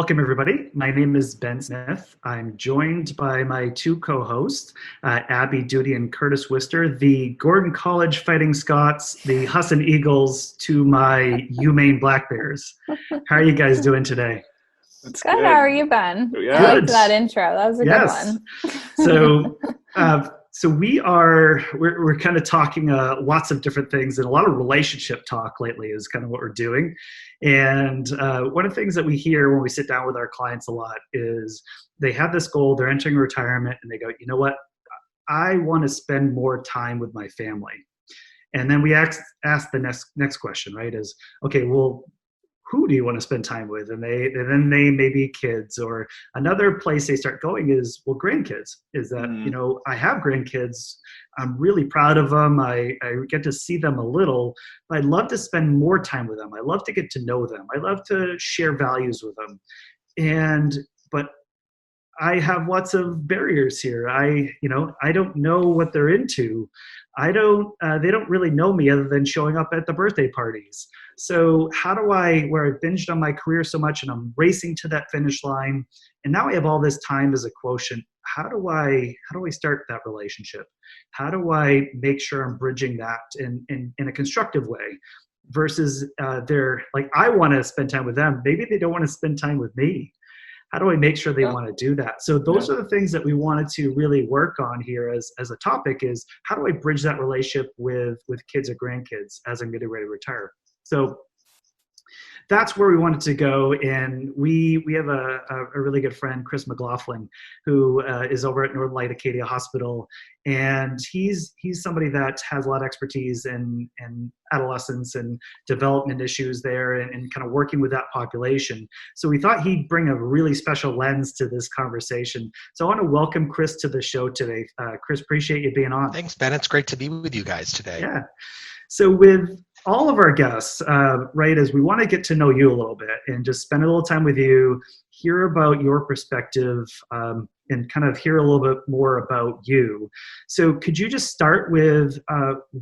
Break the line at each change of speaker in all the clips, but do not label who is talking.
welcome everybody. My name is Ben Smith. I'm joined by my two co-hosts, Abby Duty and Curtis Wister, the Gordon College Fighting Scots, the Husson Eagles to my UMaine Black Bears. How are you guys doing today?
That's
good. How are you, Ben?
Yeah.
I liked that intro. That was a good one.
So we're kind of talking lots of different things, and a lot of relationship talk lately is kind of what we're doing. And one of the things that we hear when we sit down with our clients a lot is they have this goal, they're entering retirement, and they go, you know what, I want to spend more time with my family. And then we ask the next question, right, is, okay, well, who do you want to spend time with? And then they maybe kids, or another place they start going is, well, grandkids. Is that, you know, I have grandkids. I'm really proud of them. I get to see them a little, but I'd love to spend more time with them. I love to get to know them. I love to share values with them. But I have lots of barriers here. I don't know what they're into. They don't really know me other than showing up at the birthday parties. So how do where I've binged on my career so much and I'm racing to that finish line, and now I have all this time as a quotient, how do I start that relationship? How do I make sure I'm bridging that in a constructive way versus they're like, I want to spend time with them. Maybe they don't want to spend time with me. How do I make sure they want to do that? So those are the things that we wanted to really work on here as a topic, is how do I bridge that relationship with kids or grandkids as I'm getting ready to retire? So that's where we wanted to go. And we have a really good friend, Chris McLaughlin, who is over at Northern Light Acadia Hospital. And he's somebody that has a lot of expertise in adolescence and development issues there, and kind of working with that population. So we thought he'd bring a really special lens to this conversation. So I want to welcome Chris to the show today. Chris, appreciate you being on.
Thanks, Ben. It's great to be with you guys today.
Yeah. So with all of our guests, right, is we want to get to know you a little bit and just spend a little time with you, hear about your perspective, and kind of hear a little bit more about you. So could you just start with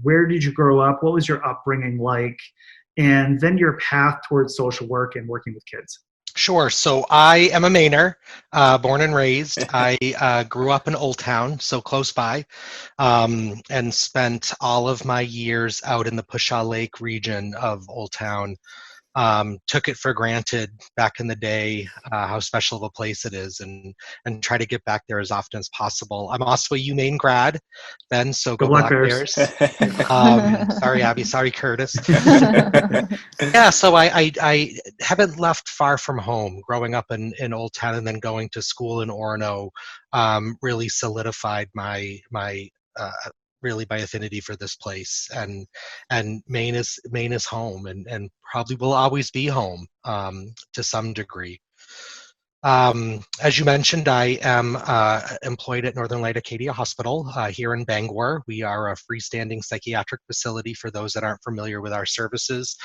where did you grow up? What was your upbringing like? And then your path towards social work and working with kids.
Sure. So I am a Mainer, born and raised. I grew up in Old Town, so close by, and spent all of my years out in the Pushaw Lake region of Old Town. Took it for granted back in the day how special of a place it is, and try to get back there as often as possible. I'm also a UMaine grad, Ben, so go Black Bears. Sorry, Abby. Sorry, Curtis. Yeah, so I haven't left far from home. Growing up in Old Town and then going to school in Orono really solidified my affinity for this place, and Maine is home, and probably will always be home to some degree. As you mentioned, I am employed at Northern Light Acadia Hospital here in Bangor. We are a freestanding psychiatric facility for those that aren't familiar with our services.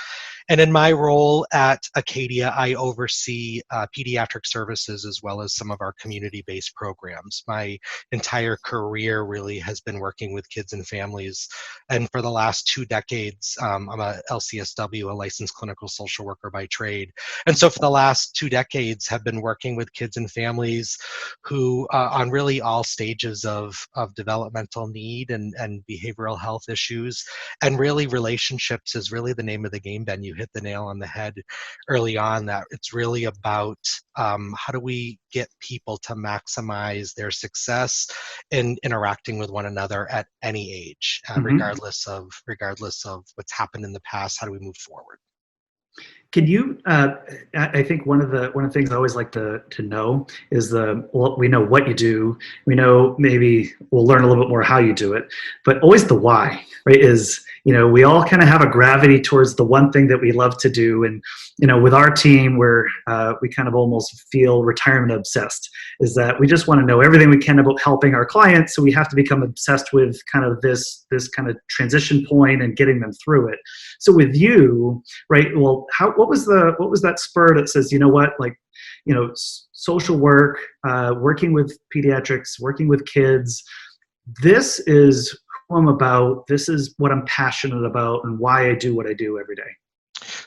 And in my role at Acadia, I oversee pediatric services as well as some of our community-based programs. My entire career really has been working with kids and families. And for the last 2 decades, I'm a LCSW, a licensed clinical social worker by trade. And so for the last 2 decades have been working with kids and families who on really all stages of developmental need and behavioral health issues. And really relationships is really the name of the game, Ben. You hit the nail on the head early on, that it's really about how do we get people to maximize their success in interacting with one another at any age, regardless of what's happened in the past. How do we move forward?
Can you, I think one of the things I always like to know is we know what you do, we know maybe we'll learn a little bit more how you do it, but always the why, right? Is, you know, we all kind of have a gravity towards the one thing that we love to do. And, you know, with our team, we kind of almost feel retirement obsessed, is that we just want to know everything we can about helping our clients. So we have to become obsessed with kind of this kind of transition point and getting them through it. So with you, right, well, what was that spur that says, you know what, like, you know, social work, working with pediatrics, working with kids, this is who I'm about, this is what I'm passionate about, and why I do what I do every day?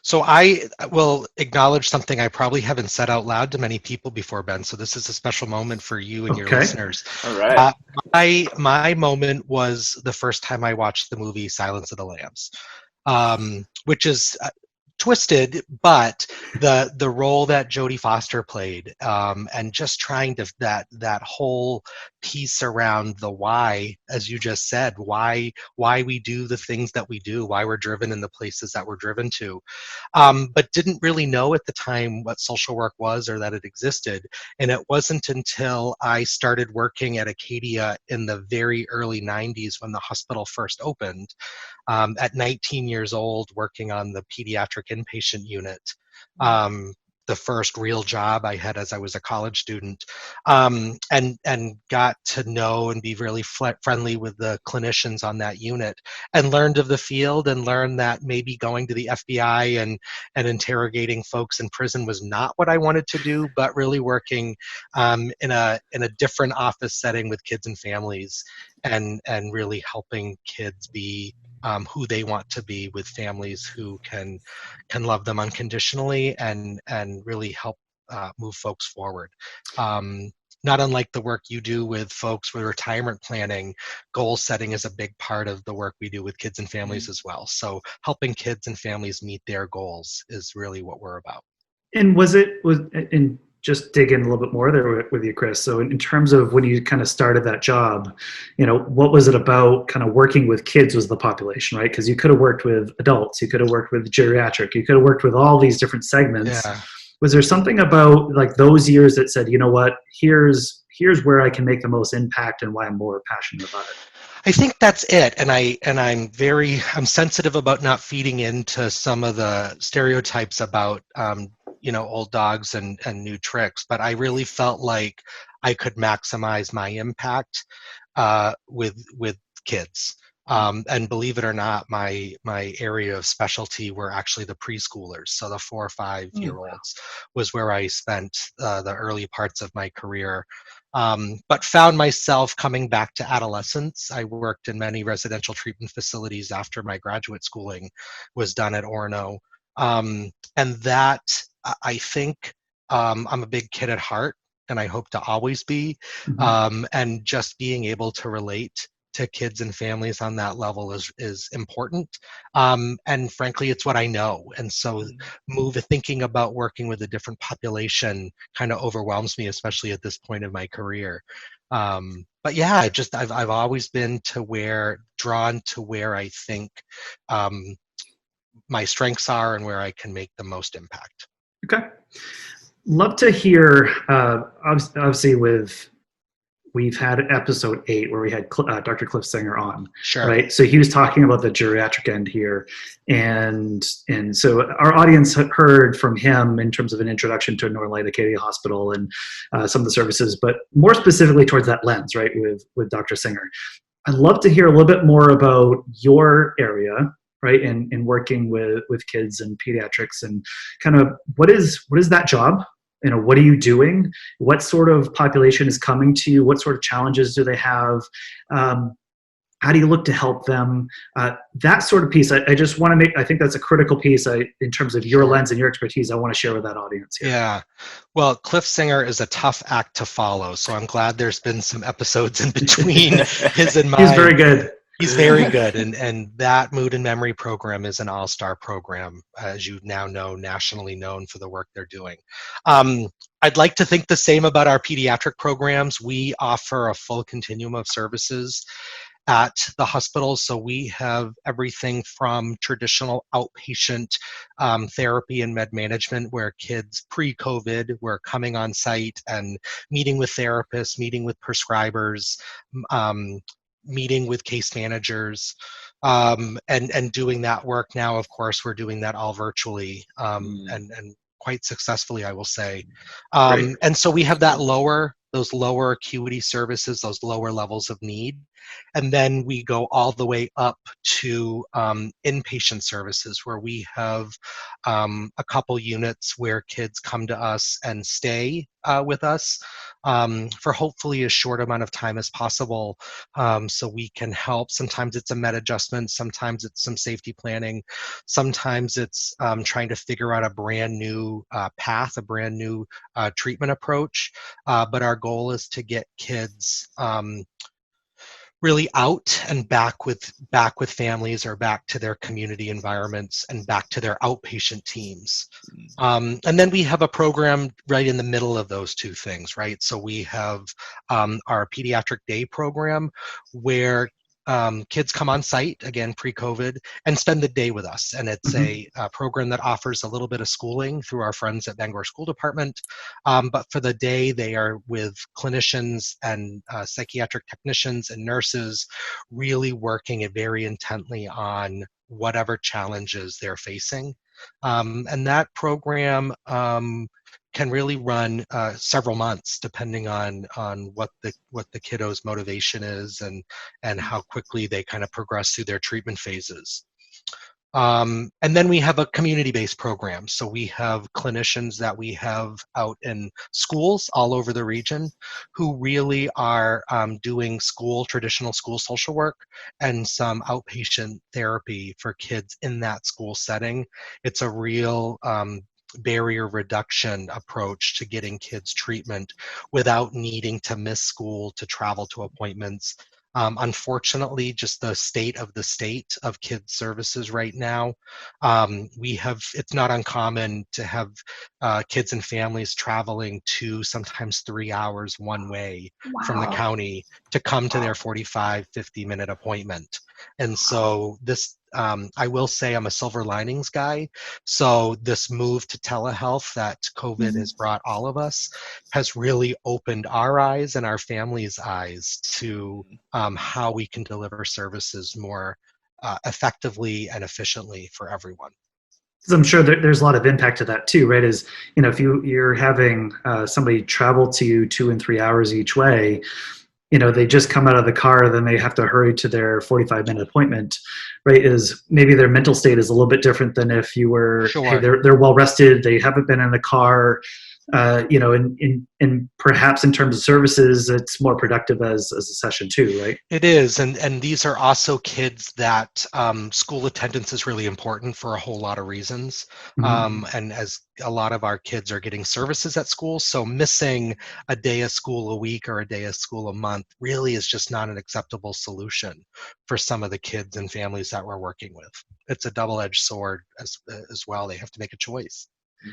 So I will acknowledge something I probably haven't said out loud to many people before, Ben. So this is a special moment for you and your
Okay.
listeners.
All right.
My moment was the first time I watched the movie Silence of the Lambs, which is twisted, but the role that Jodie Foster played, and just trying to that whole piece around the why, as you just said, why we do the things that we do, why we're driven in the places that we're driven to, but didn't really know at the time what social work was or that it existed. And it wasn't until I started working at Acadia in the very early 90s when the hospital first opened, at 19 years old, working on the pediatric inpatient unit. The first real job I had as I was a college student, and got to know and be really friendly with the clinicians on that unit, and learned of the field, and learned that maybe going to the FBI and interrogating folks in prison was not what I wanted to do, but really working in a different office setting with kids and families, and really helping kids be who they want to be, with families who can love them unconditionally and really help move folks forward. Not unlike the work you do with folks with retirement planning, goal setting is a big part of the work we do with kids and families as well. So helping kids and families meet their goals is really what we're about.
And and just dig in a little bit more there with you, Chris. So in terms of when you kind of started that job, what was it about kind of working with kids was the population, right? Because you could have worked with adults, you could have worked with geriatric, you could have worked with all these different segments.
Yeah.
Was there something about like those years that said, you know what, here's where I can make the most impact and why I'm more passionate about it?
I think that's it, and I'm sensitive about not feeding into some of the stereotypes about old dogs and new tricks, but I really felt like I could maximize my impact with kids. And believe it or not, my area of specialty were actually the preschoolers. So the 4 or 5 year olds was where I spent the early parts of my career. But found myself coming back to adolescence. I worked in many residential treatment facilities after my graduate schooling was done at Orono. And that, I think, I'm a big kid at heart, and I hope to always be. And just being able to relate to kids and families on that level is important. And frankly, it's what I know. And so thinking about working with a different population kind of overwhelms me, especially at this point in my career. But yeah, I've always been drawn to where I think my strengths are and where I can make the most impact.
Okay. Love to hear, obviously we've had episode 8 where we had Dr. Cliff Singer on,
Sure.
Right? So he was talking about the geriatric end here. And so our audience heard from him in terms of an introduction to Northern Light Acadia Hospital and some of the services, but more specifically towards that lens, right, with Dr. Singer. I'd love to hear a little bit more about your area, right, in working with kids and pediatrics, and kind of what is that job? What are you doing? What sort of population is coming to you? What sort of challenges do they have? How do you look to help them? That sort of piece, I just want to I think that's a critical piece in terms of your lens and your expertise I want to share with that audience here.
Yeah. Well, Cliff Singer is a tough act to follow, so I'm glad there's been some episodes in between his and mine.
He's very good.
He's very good, and that Mood and Memory program is an all-star program, as you now know, nationally known for the work they're doing. I'd like to think the same about our pediatric programs. We offer a full continuum of services at the hospital, so we have everything from traditional outpatient therapy and med management, where kids pre-COVID were coming on site and meeting with therapists, meeting with prescribers, meeting with case managers, and doing that work. Now, of course, we're doing that all virtually, and quite successfully, I will say. And so we have that lower those lower acuity services, those lower levels of need. And then we go all the way up to inpatient services, where we have a couple units where kids come to us and stay with us for hopefully as short amount of time as possible, so we can help. Sometimes it's a med adjustment, sometimes it's some safety planning, sometimes it's trying to figure out a brand new path, a brand new treatment approach. But our goal is to get kids really out and back with families, or back to their community environments, and back to their outpatient teams. And then we have a program right in the middle of those two things, right? So we have our pediatric day program, where kids come on site, again, pre-COVID, and spend the day with us. And it's a program that offers a little bit of schooling through our friends at Bangor School Department. But for the day, they are with clinicians and psychiatric technicians and nurses, really working very intently on whatever challenges they're facing. And that program can really run several months, depending on what the kiddo's motivation is, and how quickly they kind of progress through their treatment phases. And then we have a community-based program. So we have clinicians that we have out in schools all over the region, who really are doing traditional school social work, and some outpatient therapy for kids in that school setting. It's a real barrier reduction approach to getting kids treatment without needing to miss school to travel to appointments. Unfortunately, just the state of kids services right now, it's not uncommon to have kids and families traveling sometimes 3 hours one way from the county to come to their 45-50-minute appointment. And so this, I will say, I'm a silver linings guy. So this move to telehealth that COVID has brought all of us has really opened our eyes and our families' eyes to how we can deliver services more effectively and efficiently for everyone.
So I'm sure there's a lot of impact to that too, right? Is, if you're having somebody travel to you 2 and 3 hours each way, they just come out of the car, then they have to hurry to their 45-minute appointment, right? Is maybe their mental state is a little bit different than if you were,
Sure.
Hey, they're well rested, they haven't been in the car, and perhaps in terms of services, it's more productive as a session too, right?
It is, and these are also kids that school attendance is really important for a whole lot of reasons. And as a lot of our kids are getting services at school, so missing a day of school a week or a day of school a month really is just not an acceptable solution for some of the kids and families that we're working with. It's a double-edged sword as well. They have to make a choice.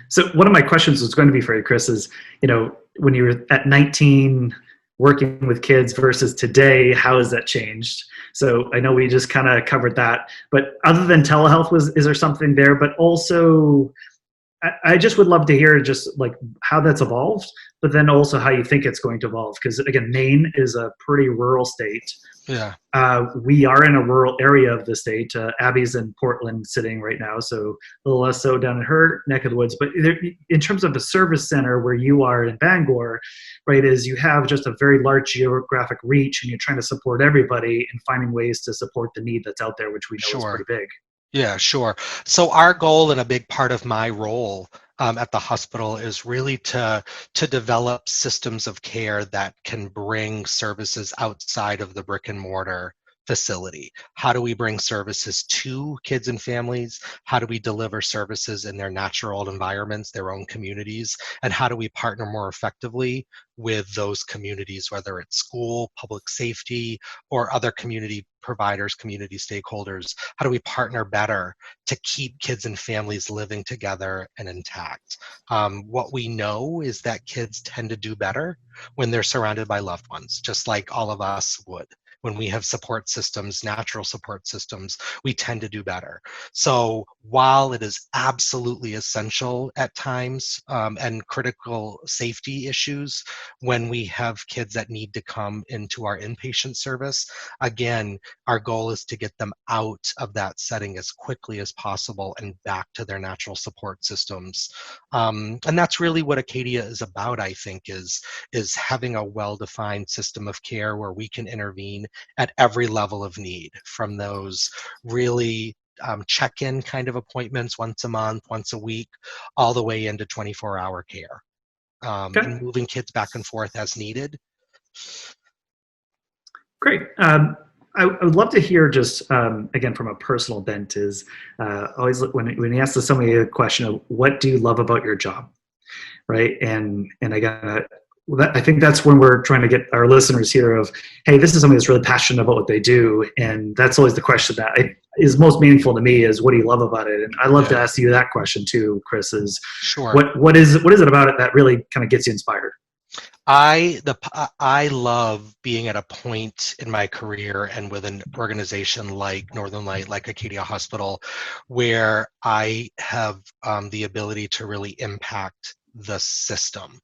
So one of my questions was going to be for you, Chris, is, when you were at 19 working with kids versus today, how has that changed? So I know we just kind of covered that, but other than telehealth, is there something there? But also, I just would love to hear just like how that's evolved, but then also how you think it's going to evolve. Because again, Maine is a pretty rural state.
Yeah.
We are in a rural area of the state. Abby's in Portland sitting right now, so a little less so down in her neck of the woods. But in terms of the service center where you are in Bangor, right, is you have just a very large geographic reach, and you're trying to support everybody and finding ways to support the need that's out there, which we know is pretty big.
Yeah, sure. So our goal, and a big part of my role at the hospital, is really to develop systems of care that can bring services outside of the brick and mortar facility. How do we bring services to kids and families? How do we deliver services in their natural environments, their own communities? And how do we partner more effectively with those communities, whether it's school, public safety, or other community providers, community stakeholders? How do we partner better to keep kids and families living together and intact? What we know is that kids tend to do better when they're surrounded by loved ones, just like all of us would. when we have support systems, natural support systems, we tend to do better. So while it is absolutely essential at times, and critical safety issues when we have kids that need to come into our inpatient service, again, our goal is to get them out of that setting as quickly as possible and back to their natural support systems. And that's really what Acadia is about, I think, is having a well-defined system of care where we can intervene at every level of need, from those really check-in kind of appointments once a month, once a week, all the way into 24-hour care,
Okay.
and moving kids back and forth as needed.
Great. I would love to hear just, again, from a personal bent is always when you ask somebody a question of what do you love about your job, right? And again, I think that's when we're trying to get our listeners here of, hey, this is somebody that's really passionate about what they do. And that's always the question that is most meaningful to me is what do you love about it? And I love to ask you that question too, Chris, is
sure.
What is it about it that really kind of gets you inspired?
I love being at a point in my career and with an organization like Northern Light, like Acadia Hospital, where I have the ability to really impact the system.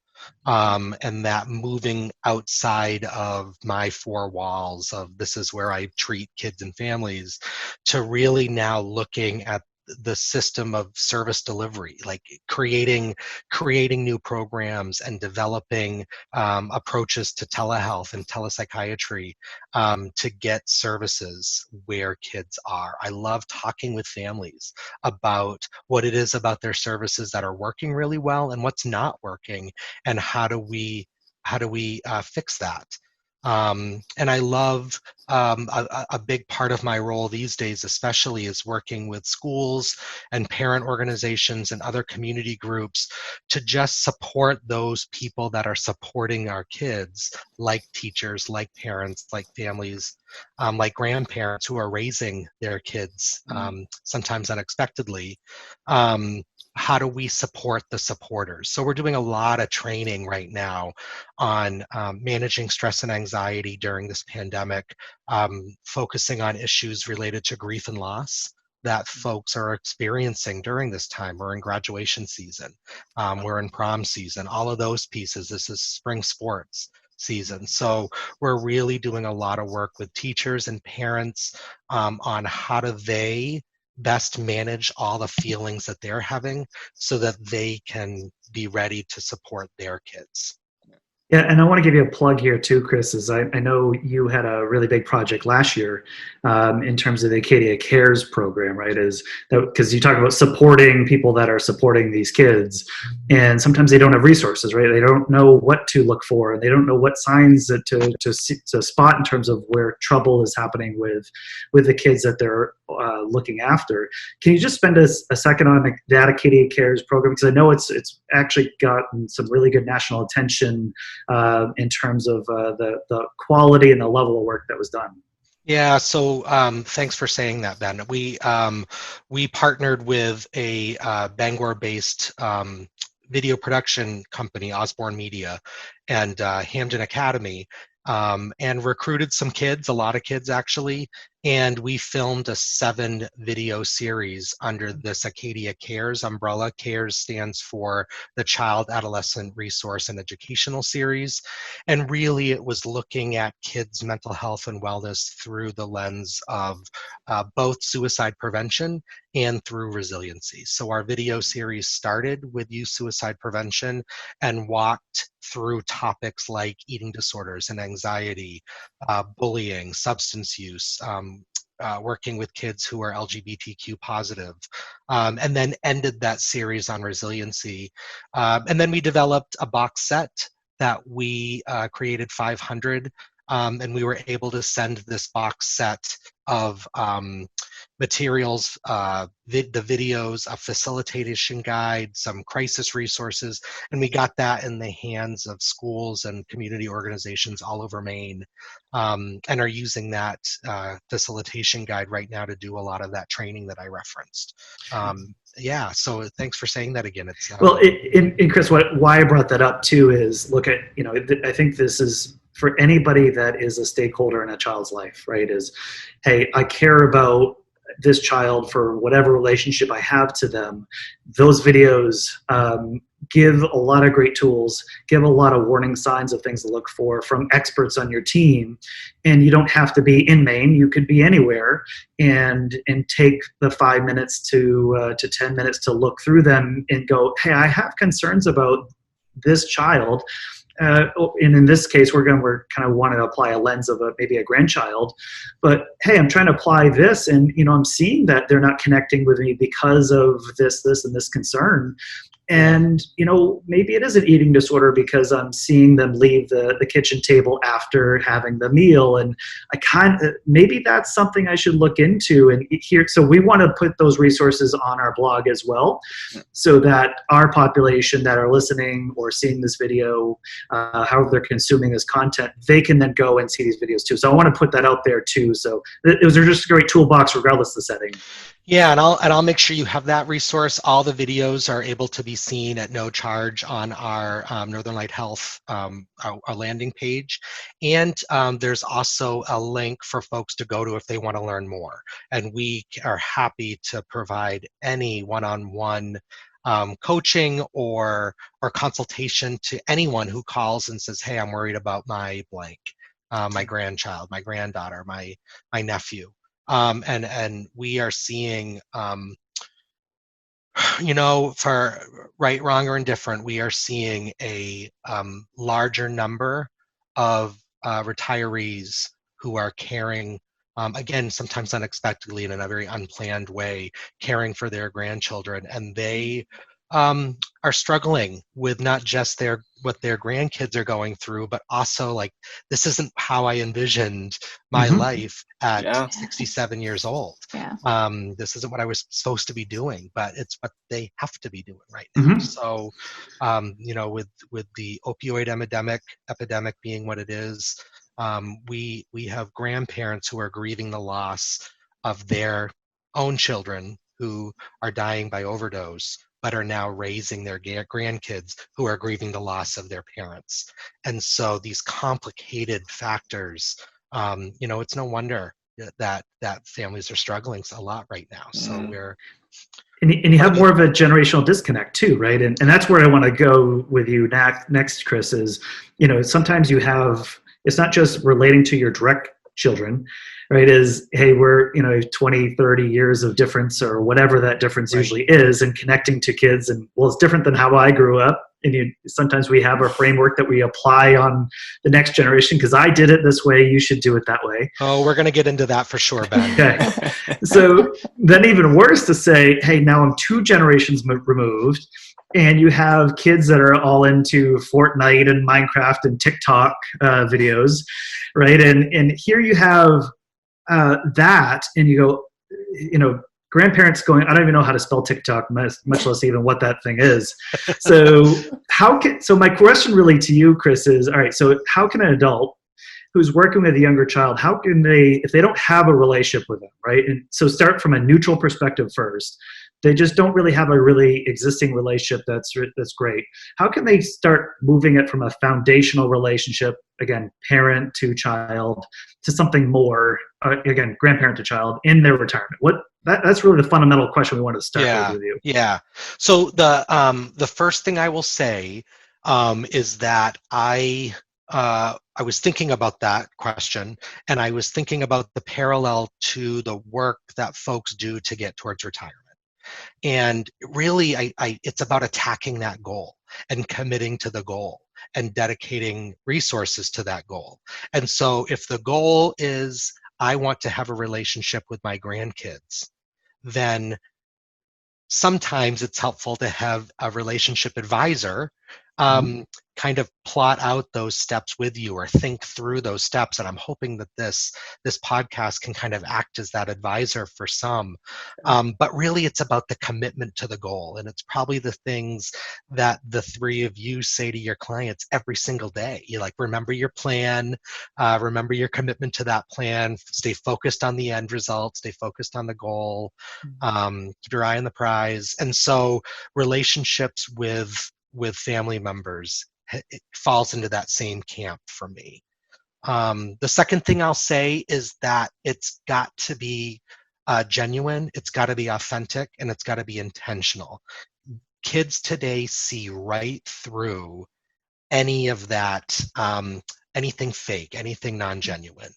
And that moving outside of my four walls of this is where I treat kids and families, to really now looking at the system of service delivery, like creating new programs and developing approaches to telehealth and telepsychiatry to get services where kids are. I love talking with families about what it is about their services that are working really well and what's not working, and how do we fix that. And I love a big part of my role these days, especially, is working with schools and parent organizations and other community groups to just support those people that are supporting our kids, like teachers, like parents, like families, like grandparents who are raising their kids, sometimes unexpectedly. How do we support the supporters? So we're doing a lot of training right now on managing stress and anxiety during this pandemic, focusing on issues related to grief and loss that folks are experiencing during this time. We're in graduation season, we're in prom season, all of those pieces. This is spring sports season. So we're really doing a lot of work with teachers and parents on how do they best manage all the feelings that they're having so that they can be ready to support their kids.
Yeah, and I want to give you a plug here too, Chris, is I know you had a really big project last year in terms of the Acadia Cares program, right? Because you talk about supporting people that are supporting these kids, and sometimes they don't have resources, right? They don't know what to look for, and they don't know what signs to spot in terms of where trouble is happening with the kids that they're looking after. Can you just spend a second on that Acadia Cares program? Because I know it's actually gotten some really good national attention in terms of the quality and the level of work that was done.
Yeah, so thanks for saying that, Ben. We partnered with a Bangor-based video production company, Osborne Media, and Hamden Academy, and recruited some kids, a lot of kids actually, and we filmed a 7-video series under this Acadia Cares umbrella. Cares stands for the Child Adolescent Resource and Educational Series, and really it was looking at kids' mental health and wellness through the lens of both suicide prevention and through resiliency. So our video series started with youth suicide prevention and walked through topics like eating disorders and anxiety, bullying, substance use, working with kids who are LGBTQ positive, and then ended that series on resiliency. And then we developed a box set that we created 500, and we were able to send this box set of materials, the videos, a facilitation guide, some crisis resources, and we got that in the hands of schools and community organizations all over Maine, and are using that facilitation guide right now to do a lot of that training that I referenced. Yeah, so thanks for saying that again. It's
well, and Chris, why I brought that up too is look at, I think this is for anybody that is a stakeholder in a child's life, right, is, hey, I care about this child for whatever relationship I have to them. Those videos give a lot of great tools, give a lot of warning signs of things to look for from experts on your team. And you don't have to be in Maine. You could be anywhere, and take the 5 minutes to 10 minutes to look through them and go, hey, I have concerns about this child. And in this case, we're kind of want to apply a lens of maybe a grandchild, but hey, I'm trying to apply this, and I'm seeing that they're not connecting with me because of this, and this concern. And maybe it is an eating disorder because I'm seeing them leave the kitchen table after having the meal, and maybe that's something I should look into. And here, so we want to put those resources on our blog as well, so that our population that are listening or seeing this video, however they're consuming this content, they can then go and see these videos too. So I want to put that out there too. So it was just a great toolbox regardless of the setting.
Yeah, and I'll make sure you have that resource. All the videos are able to be seen at no charge on our Northern Light Health our landing page, and there's also a link for folks to go to if they want to learn more. And we are happy to provide any one-on-one coaching or consultation to anyone who calls and says, "Hey, I'm worried about my blank, my grandchild, my granddaughter, my nephew." And we are seeing, for right, wrong, or indifferent, we are seeing a larger number of retirees who are caring, again, sometimes unexpectedly in a very unplanned way, caring for their grandchildren, and they are struggling with not just what their grandkids are going through, but also like, this isn't how I envisioned my life at 67 years old.
Yeah.
This isn't what I was supposed to be doing, but it's what they have to be doing right now. So, with the opioid epidemic being what it is, we have grandparents who are grieving the loss of their own children who are dying by overdose, but are now raising their grandkids who are grieving the loss of their parents. And so these complicated factors, it's no wonder that families are struggling a lot right now. So
And you have more of a generational disconnect too, right? And that's where I want to go with you next, Chris, is, sometimes you have, it's not just relating to your direct children, right? Is, hey, we're 20, 30 years of difference or whatever that difference usually is, and connecting to kids, and well, it's different than how I grew up. And sometimes we have a framework that we apply on the next generation, because I did it this way, you should do it that way.
Oh, we're going to get into that for sure, Ben.
Okay. So then even worse to say, hey, now I'm 2 generations removed, and you have kids that are all into Fortnite and Minecraft and TikTok videos, right? And here you have that, and you go, grandparents going, I don't even know how to spell TikTok, much less even what that thing is. So so my question really to you, Chris, is, all right, so how can an adult who's working with a younger child, how can they, if they don't have a relationship with them, right? And so start from a neutral perspective first. They just don't really have a really existing relationship that's great. How can they start moving it from a foundational relationship, again, parent to child, to something more, again, grandparent to child, in their retirement? That's really the fundamental question we want to start with you.
Yeah. So the first thing I will say is that I was thinking about that question, and I was thinking about the parallel to the work that folks do to get towards retirement. And really, it's about attacking that goal and committing to the goal and dedicating resources to that goal. And so if the goal is, I want to have a relationship with my grandkids, then sometimes it's helpful to have a relationship advisor kind of plot out those steps with you, or think through those steps. And I'm hoping that this podcast can kind of act as that advisor for some. But really, it's about the commitment to the goal. And it's probably the things that the 3 of you say to your clients every single day. You remember your plan, remember your commitment to that plan, stay focused on the end result, stay focused on the goal, keep your eye on the prize. And so relationships with family members, it falls into that same camp for me. The second thing I'll say is that it's got to be genuine, it's got to be authentic, and it's got to be intentional. Kids today see right through any of that, anything fake, anything non-genuine.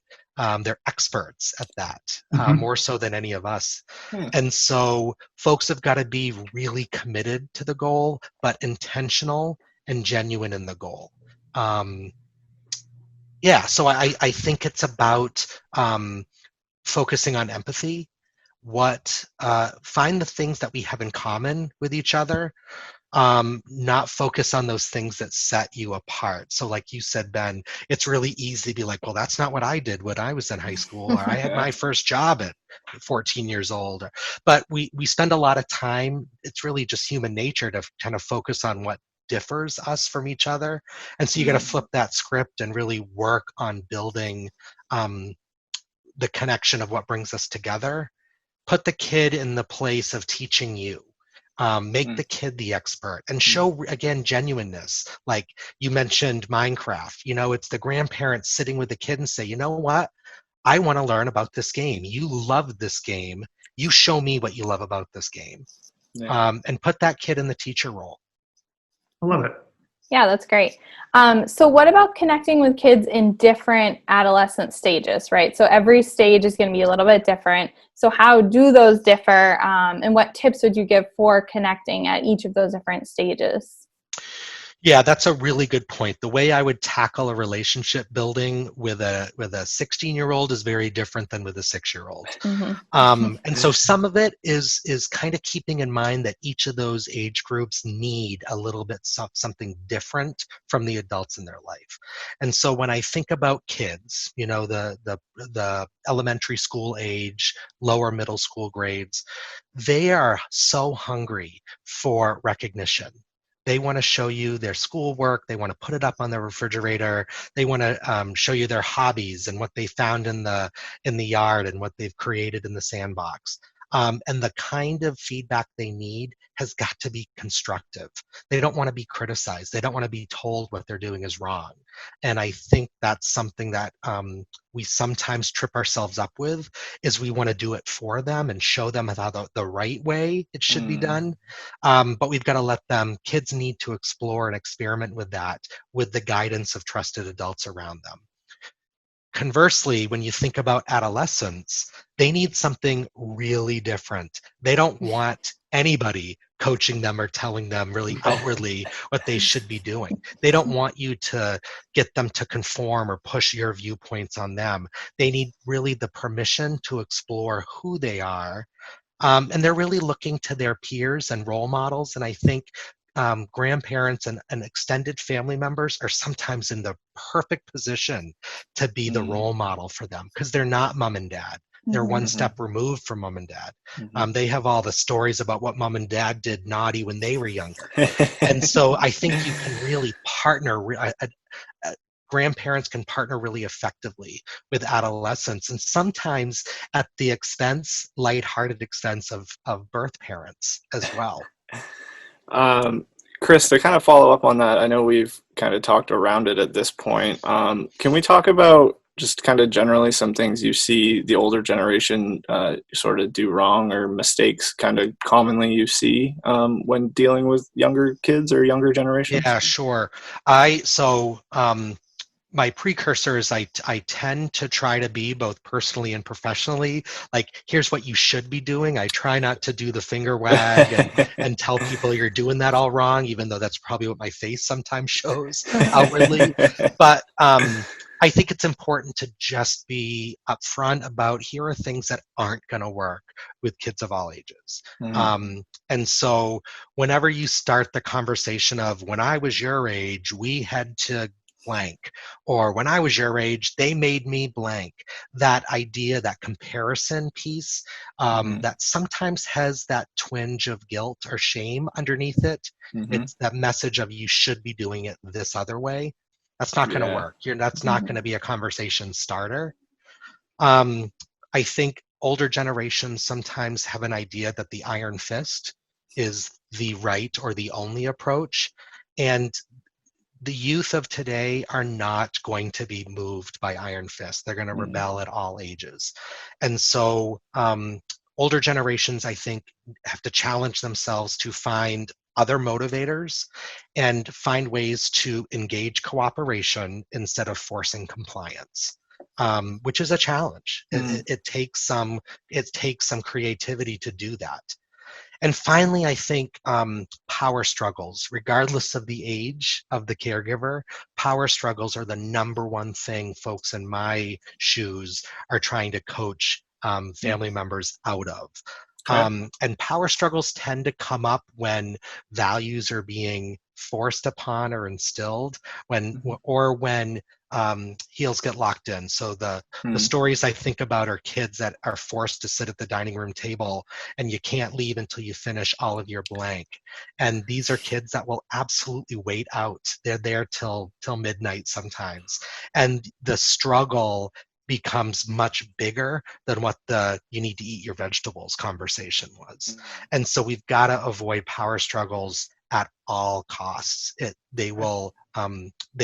They're experts at that, more so than any of us. And so folks have got to be really committed to the goal, but intentional and genuine in the goal. So I think it's about focusing on empathy. Find the things that we have in common with each other, not focus on those things that set you apart. So like you said, Ben, it's really easy to be like, well, that's not what I did when I was in high school, or I had my first job at 14 years old. But we spend a lot of time, it's really just human nature to kind of focus on what differs us from each other. And so you got to flip that script and really work on building the connection of what brings us together. Put the kid in the place of teaching you. Make the kid the expert and show, again, genuineness. Like you mentioned Minecraft, it's the grandparents sitting with the kid and say, you know what? I want to learn about this game. You love this game. You show me what you love about this game. And put that kid in the teacher role.
I love it.
Yeah, that's great. So what about connecting with kids in different adolescent stages, right? So every stage is going to be a little bit different. So how do those differ? And what tips would you give for connecting at each of those different stages?
Yeah, that's a really good point. The way I would tackle a relationship building with a 16-year-old is very different than with a 6-year-old. And so some of it is kind of keeping in mind that each of those age groups need a little bit something different from the adults in their life. And so when I think about kids, the elementary school age, lower middle school grades, they are so hungry for recognition. They want to show you their schoolwork. They want to put it up on their refrigerator. They want to show you their hobbies and what they found in the yard and what they've created in the sandbox. And the kind of feedback they need has got to be constructive. They don't want to be criticized. They don't want to be told what they're doing is wrong. And I think that's something that we sometimes trip ourselves up with, is we want to do it for them and show them how the right way it should be done. But we've got to let them, kids need to explore and experiment with that with the guidance of trusted adults around them. Conversely, when you think about adolescents, they need something really different. They don't want anybody coaching them or telling them really outwardly what they should be doing. They don't want you to get them to conform or push your viewpoints on them. They need really the permission to explore who they are. And they're really looking to their peers and role models. And I think grandparents and extended family members are sometimes in the perfect position to be the role model for them, because they're not mom and dad. They're one step removed from mom and dad. They have all the stories about what mom and dad did naughty when they were younger. And so I think you can really partner, grandparents can partner really effectively with adolescents, and sometimes at the lighthearted expense of birth parents as well.
Chris, to kind of follow up on that, I know we've kind of talked around it at this point. Can we talk about just kind of generally some things you see the older generation sort of do wrong, or mistakes kind of commonly you see when dealing with younger kids or younger generations?
Yeah, sure. My precursor is I tend to try to be, both personally and professionally, like, here's what you should be doing. I try not to do the finger wag and tell people you're doing that all wrong, even though that's probably what my face sometimes shows outwardly. But I think it's important to just be upfront about, here are things that aren't going to work with kids of all ages. And so whenever you start the conversation of, when I was your age, we had to blank, or when I was your age, they made me blank, that idea, that comparison piece, that sometimes has that twinge of guilt or shame underneath it. It's that message of, you should be doing it this other way. That's not going to work. That's not going to be a conversation starter. I think older generations sometimes have an idea that the iron fist is the right or the only approach. And the youth of today are not going to be moved by iron fist. They're going to rebel at all ages. And so older generations, I think, have to challenge themselves to find other motivators and find ways to engage cooperation instead of forcing compliance, which is a challenge. It takes some creativity to do that. And finally, I think power struggles, regardless of the age of the caregiver, power struggles are the number one thing folks in my shoes are trying to coach family members out of. And power struggles tend to come up when values are being forced upon or instilled, when heels get locked in. So the stories I think about are kids that are forced to sit at the dining room table and you can't leave until you finish all of your blank. And these are kids that will absolutely wait out. They're there till midnight sometimes. And the struggle becomes much bigger than what the you need to eat your vegetables conversation was. And so we've got to avoid power struggles at all costs. They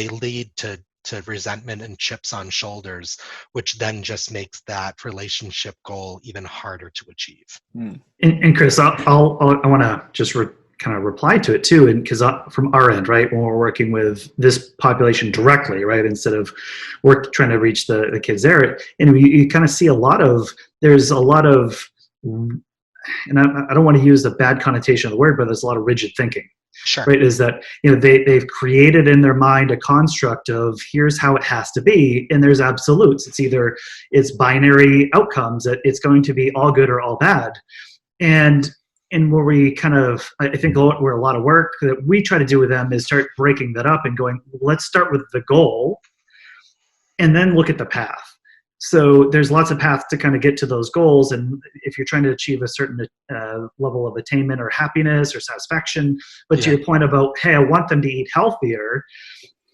lead to resentment and chips on shoulders, which then just makes that relationship goal even harder to achieve.
And Chris, I want to just kind of reply to it too, and because from our end, right, when we're working with this population directly, right, instead of we're trying to reach the kids there, and you kind of see there's a lot of, and I don't want to use the bad connotation of the word, but there's a lot of rigid thinking.
Sure.
Right, is that they've created in their mind a construct of here's how it has to be, and there's absolutes. It's binary outcomes, that it's going to be all good or all bad, and where we kind of, I think where a lot of work that we try to do with them is start breaking that up and going, let's start with the goal, and then look at the path. So there's lots of paths to kind of get to those goals. And if you're trying to achieve a certain level of attainment or happiness or satisfaction, but to your point about, hey, I want them to eat healthier,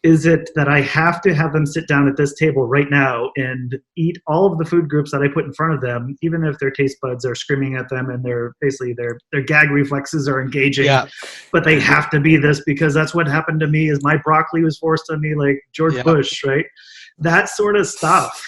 is it that I have to have them sit down at this table right now and eat all of the food groups that I put in front of them, even if their taste buds are screaming at them and their gag reflexes are engaging, but they have to be this because that's what happened to me, is my broccoli was forced on me like George Bush, right? That sort of stuff.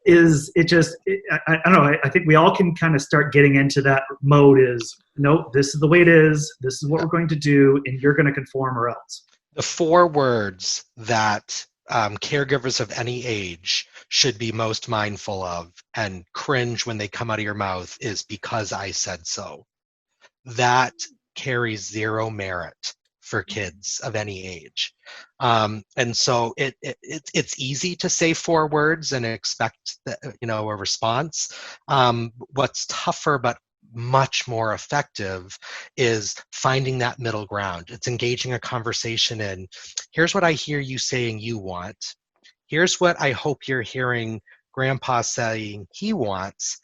I don't know, I think we all can kind of start getting into that mode is, nope, this is the way it is, this is what we're going to do, and you're going to conform or else.
The 4 words that caregivers of any age should be most mindful of and cringe when they come out of your mouth is "because I said so." That carries zero merit for kids of any age. And so it's easy to say 4 words and expect a response. What's tougher but much more effective is finding that middle ground. It's engaging a conversation in, here's what I hear you saying you want. Here's what I hope you're hearing Grandpa saying he wants.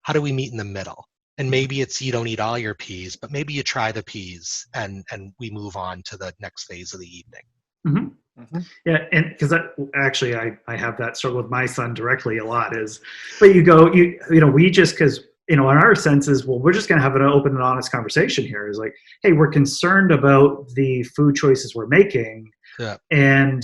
How do we meet in the middle? And maybe it's you don't eat all your peas, but maybe you try the peas and we move on to the next phase of the evening.
Mm-hmm. Yeah, and because I have that struggle with my son directly a lot but we just, because in our sense is, well, we're just going to have an open and honest conversation here. Is like, hey, we're concerned about the food choices we're making. Yeah. And,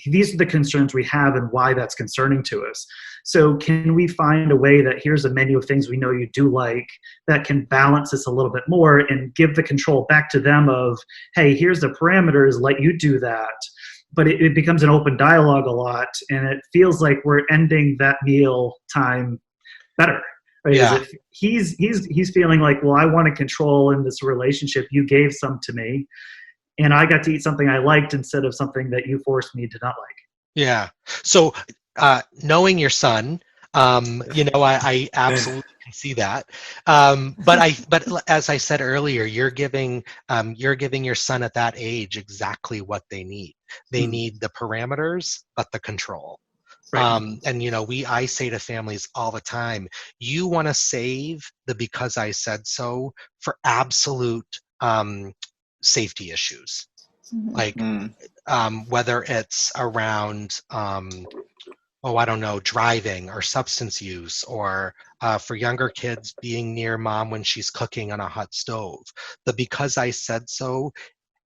these are the concerns we have and why that's concerning to us. So can we find a way that here's a menu of things we know you do like that can balance this a little bit more and give the control back to them of, hey, here's the parameters, let you do that. But it becomes an open dialogue a lot, and it feels like we're ending that meal time better. Right? Yeah. He's feeling like, well, I want to control in this relationship. You gave some to me, and I got to eat something I liked instead of something that you forced me to not like.
Yeah. So knowing your son, I absolutely can see that. But as I said earlier, you're giving your son at that age exactly what they need. They need the parameters, but the control. Right. I say to families all the time, you want to save the "because I said so" for absolute safety issues, like whether it's around driving or substance use, or for younger kids being near mom when she's cooking on a hot stove. The "because I said so"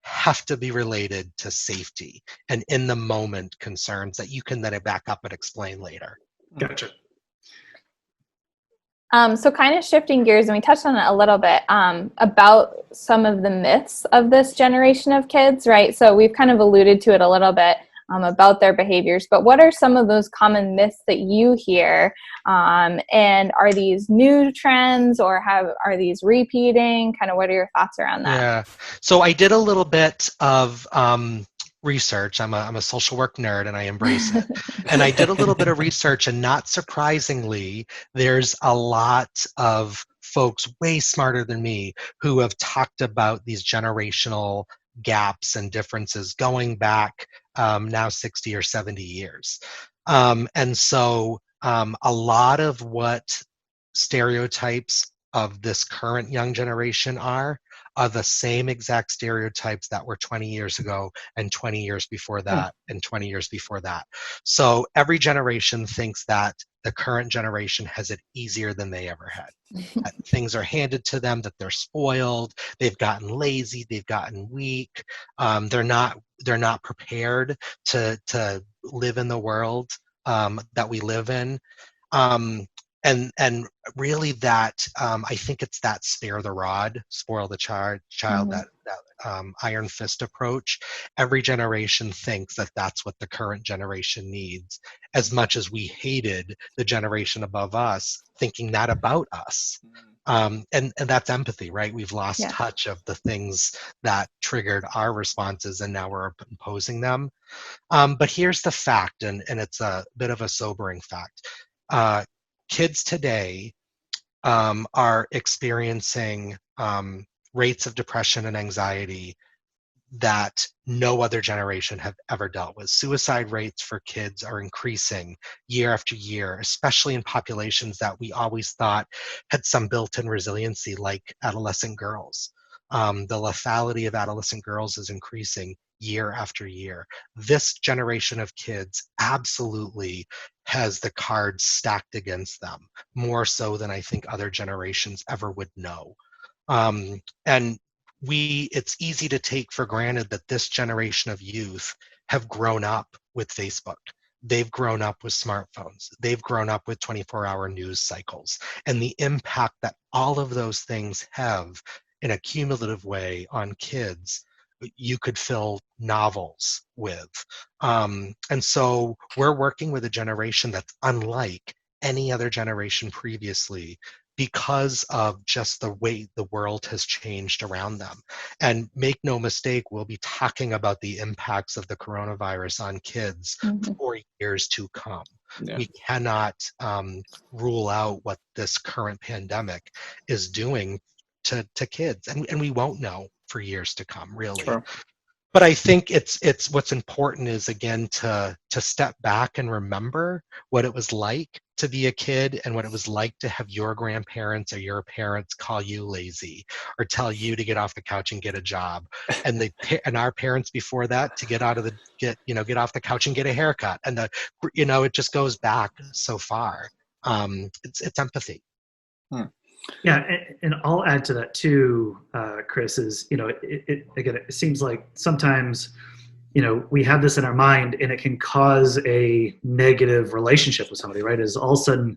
have to be related to safety and in the moment concerns that you can then back up and explain later.
Gotcha.
So kind of shifting gears, and we touched on it a little bit, about some of the myths of this generation of kids, right? So we've kind of alluded to it a little bit about their behaviors, but what are some of those common myths that you hear? And are these new trends, or are these repeating? Kind of what are your thoughts around that?
Yeah. So I did a little bit of research. I'm a social work nerd and I embrace it. And I did a little bit of research, and not surprisingly, there's a lot of folks way smarter than me who have talked about these generational gaps and differences going back now 60 or 70 years. And so a lot of what stereotypes of this current young generation are the same exact stereotypes that were 20 years ago and 20 years before that and 20 years before that. So every generation thinks that the current generation has it easier than they ever had. That things are handed to them, that they're spoiled, they've gotten lazy, they've gotten weak, they're not prepared to live in the world that we live in. And really that, I think it's that spare the rod, spoil the child, that iron fist approach. Every generation thinks that that's what the current generation needs, as much as we hated the generation above us thinking that about us. And that's empathy, right? We've lost touch of the things that triggered our responses, and now we're imposing them. But here's the fact, and it's a bit of a sobering fact. Kids today are experiencing rates of depression and anxiety that no other generation have ever dealt with. Suicide rates for kids are increasing year after year, especially in populations that we always thought had some built-in resiliency, like adolescent girls. The lethality of adolescent girls is increasing year after year. This generation of kids absolutely has the cards stacked against them, more so than I think other generations ever would know. And it's easy to take for granted that this generation of youth have grown up with Facebook. They've grown up with smartphones. They've grown up with 24-hour news cycles. And the impact that all of those things have in a cumulative way on kids, you could fill novels with. And so we're working with a generation that's unlike any other generation previously, because of just the way the world has changed around them. And make no mistake, we'll be talking about the impacts of the coronavirus on kids for years to come. Yeah. We cannot rule out what this current pandemic is doing to kids, and we won't know for years to come, really. Sure. But I think it's what's important is, again, to step back and remember what it was like to be a kid, and what it was like to have your grandparents or your parents call you lazy or tell you to get off the couch and get a job, and our parents before that to get off the couch and get a haircut, and it just goes back so far. It's empathy.
Yeah, and I'll add to that too, Chris, is, it seems like sometimes, we have this in our mind and it can cause a negative relationship with somebody, right? Is all of a sudden,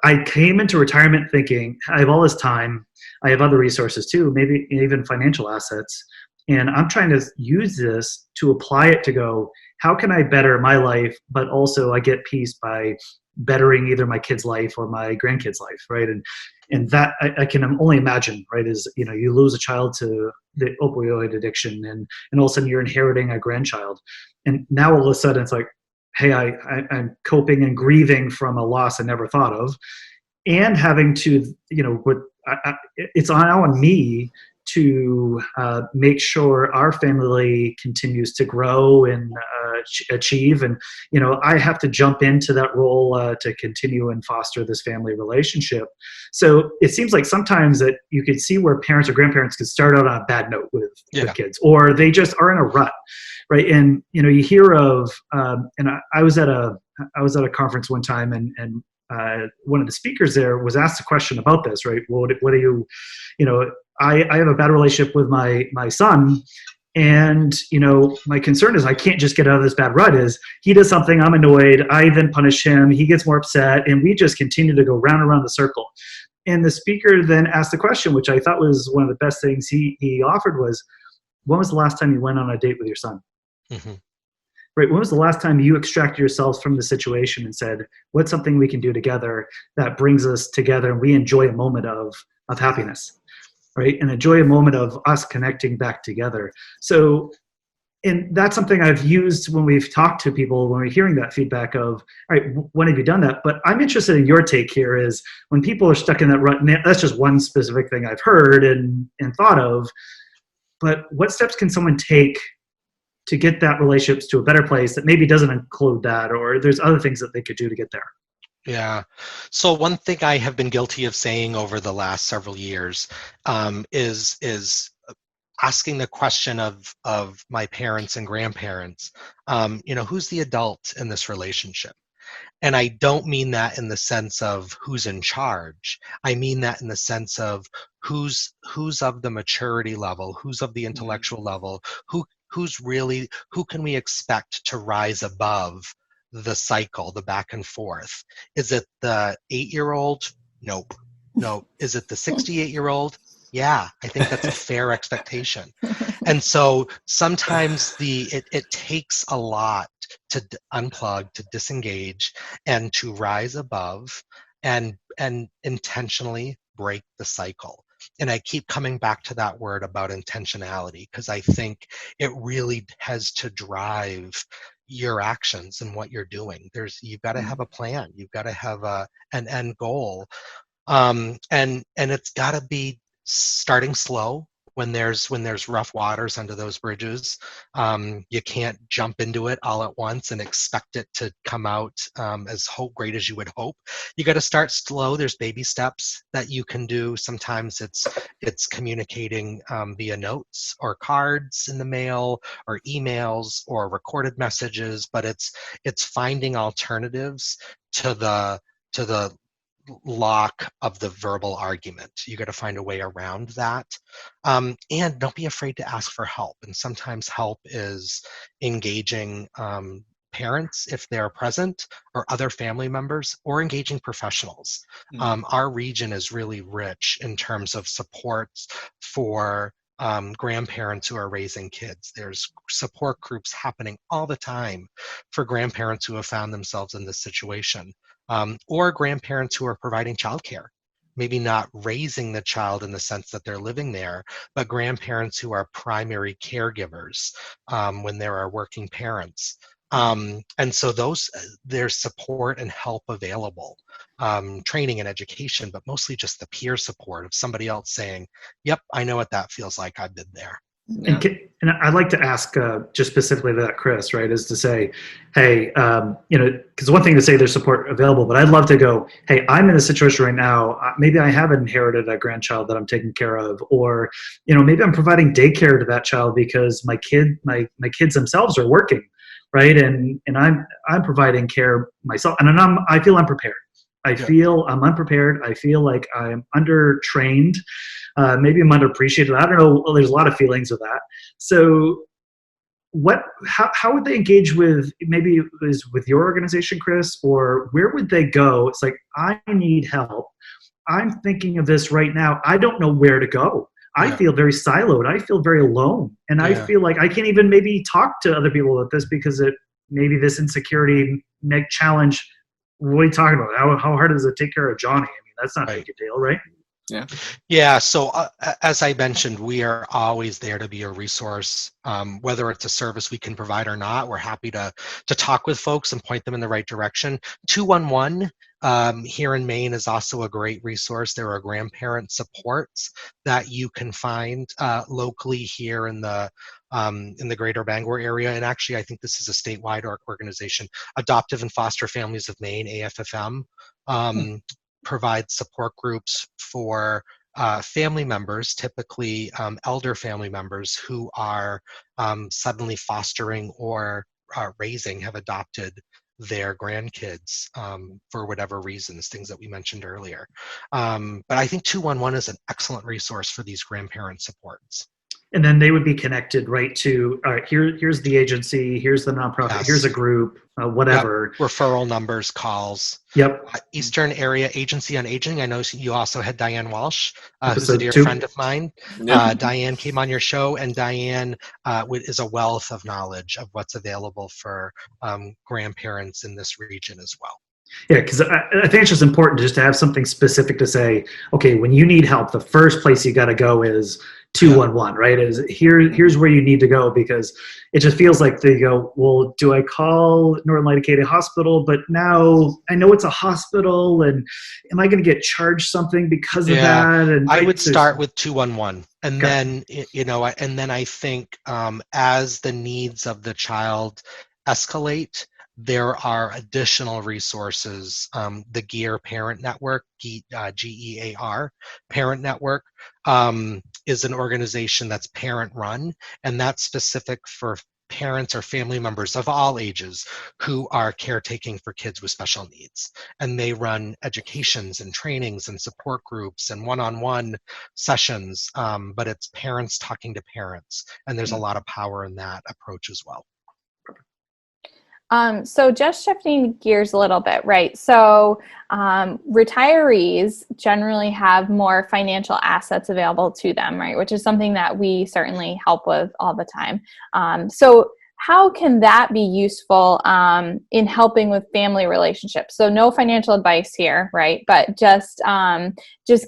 I came into retirement thinking I have all this time, I have other resources too, maybe even financial assets, and I'm trying to use this to apply it to go, how can I better my life, but also I get peace by bettering either my kid's life or my grandkid's life, right? And that I can only imagine, right, is, you lose a child to the opioid addiction, and all of a sudden you're inheriting a grandchild. And now all of a sudden it's like, hey, I'm coping and grieving from a loss I never thought of, and having to, it's now on me to make sure our family continues to grow and achieve. And, I have to jump into that role to continue and foster this family relationship. So it seems like sometimes that you could see where parents or grandparents could start out on a bad note with kids, or they just are in a rut, right? And, you hear of, and I was at a conference one time, and one of the speakers there was asked a question about this, right? What do you, I have a bad relationship with my son, And, my concern is I can't just get out of this bad rut. Is he does something, I'm annoyed, I then punish him, he gets more upset, and we just continue to go round and round the circle. And the speaker then asked the question, which I thought was one of the best things he offered was, when was the last time you went on a date with your son?
Mm-hmm.
Right. When was the last time you extracted yourselves from the situation and said, what's something we can do together that brings us together and we enjoy a moment of happiness? Right. And enjoy a moment of us connecting back together. So, and that's something I've used when we've talked to people, when we're hearing that feedback of, all right, when have you done that? But I'm interested in your take here is when people are stuck in that rut, and that's just one specific thing I've heard and thought of, but what steps can someone take to get that relationships to a better place that maybe doesn't include that, or there's other things that they could do to get there?
Yeah. So one thing I have been guilty of saying over the last several years is asking the question of my parents and grandparents, who's the adult in this relationship? And I don't mean that in the sense of who's in charge. I mean that in the sense of who's of the maturity level, who's of the intellectual level, who can we expect to rise above the cycle, the back and forth? Is it the 8-year-old? Nope. No. Is it the 68-year-old? Yeah, I think that's a fair expectation. And so sometimes it takes a lot to unplug, to disengage, and to rise above and intentionally break the cycle. And I keep coming back to that word about intentionality, because I think it really has to drive your actions and what you're doing. You've got to have a plan. You've got to have an end goal. And it's got to be starting slow. When there's rough waters under those bridges, you can't jump into it all at once and expect it to come out as great as you would hope. You got to start slow. There's baby steps that you can do. Sometimes it's communicating via notes or cards in the mail or emails or recorded messages, but it's finding alternatives to the lock of the verbal argument. You got to find a way around that, and don't be afraid to ask for help. And sometimes help is engaging parents if they're present, or other family members, or engaging professionals. Our region is really rich in terms of supports for grandparents who are raising kids. There's support groups happening all the time for grandparents who have found themselves in this situation. Or grandparents who are providing childcare, maybe not raising the child in the sense that they're living there, but grandparents who are primary caregivers when there are working parents. And so there's support and help available, training and education, but mostly just the peer support of somebody else saying, yep, I know what that feels like. I've been there.
Yeah. And I'd like to ask just specifically to that, Chris, right, is to say, hey, because one thing to say there's support available, but I'd love to go, hey, I'm in a situation right now, maybe I have inherited a grandchild that I'm taking care of, or, maybe I'm providing daycare to that child because my kids themselves are working, right, and I'm providing care myself, and I feel unprepared. I feel I'm unprepared. I feel like I'm undertrained. Maybe I'm underappreciated. I don't know. Well, there's a lot of feelings with that. So how would they engage with, maybe it was with your organization, Chris, or where would they go? It's like, I need help. I'm thinking of this right now. I don't know where to go. I feel very siloed. I feel very alone. And I feel like I can't even maybe talk to other people about this because maybe this insecurity challenge. What are you talking about? How hard is it to take care of Johnny? I mean, that's not a big deal, right?
Yeah.
Yeah. So as I mentioned, we are always there to be a resource. Whether it's a service we can provide or not, we're happy to talk with folks and point them in the right direction. 211 here in Maine is also a great resource. There are grandparent supports that you can find locally here in the greater Bangor area. And actually, I think this is a statewide organization. Adoptive and Foster Families of Maine, AFFM, provides support groups for family members, typically elder family members who are suddenly fostering or have adopted their grandkids for whatever reasons, things that we mentioned earlier. But I think 211 is an excellent resource for these grandparent supports.
And then they would be connected right to, all right, here's the agency, here's the nonprofit, here's a
Yes.
group,
Yep.
whatever.
Referral numbers, calls.
Yep.
Eastern Area Agency on Aging. I know you also had Diane Walsh, who's a
Episode
dear
2.
friend of mine.
Yep.
Diane came on your show, and Diane is a wealth of knowledge of what's available for grandparents in this region as well.
Yeah, because I think it's just important just to have something specific to say, okay, when you need help, the first place you got to go is 211, right? Is here's where you need to go, because it just feels like they go, well, do I call Northern Light Acadia Hospital? But now I know it's a hospital, and am I going to get charged something because of that? And
I would start with 211, and
Okay.
then and then I think as the needs of the child escalate, there are additional resources. The GEAR Parent Network, GEAR Parent Network, is an organization that's parent run, and that's specific for parents or family members of all ages who are caretaking for kids with special needs. And they run educations and trainings and support groups and one-on-one sessions, but it's parents talking to parents. And there's a lot of power in that approach as well.
So just shifting gears a little bit, right? So retirees generally have more financial assets available to them, right? Which is something that we certainly help with all the time. So how can that be useful in helping with family relationships? So no financial advice here, right? But just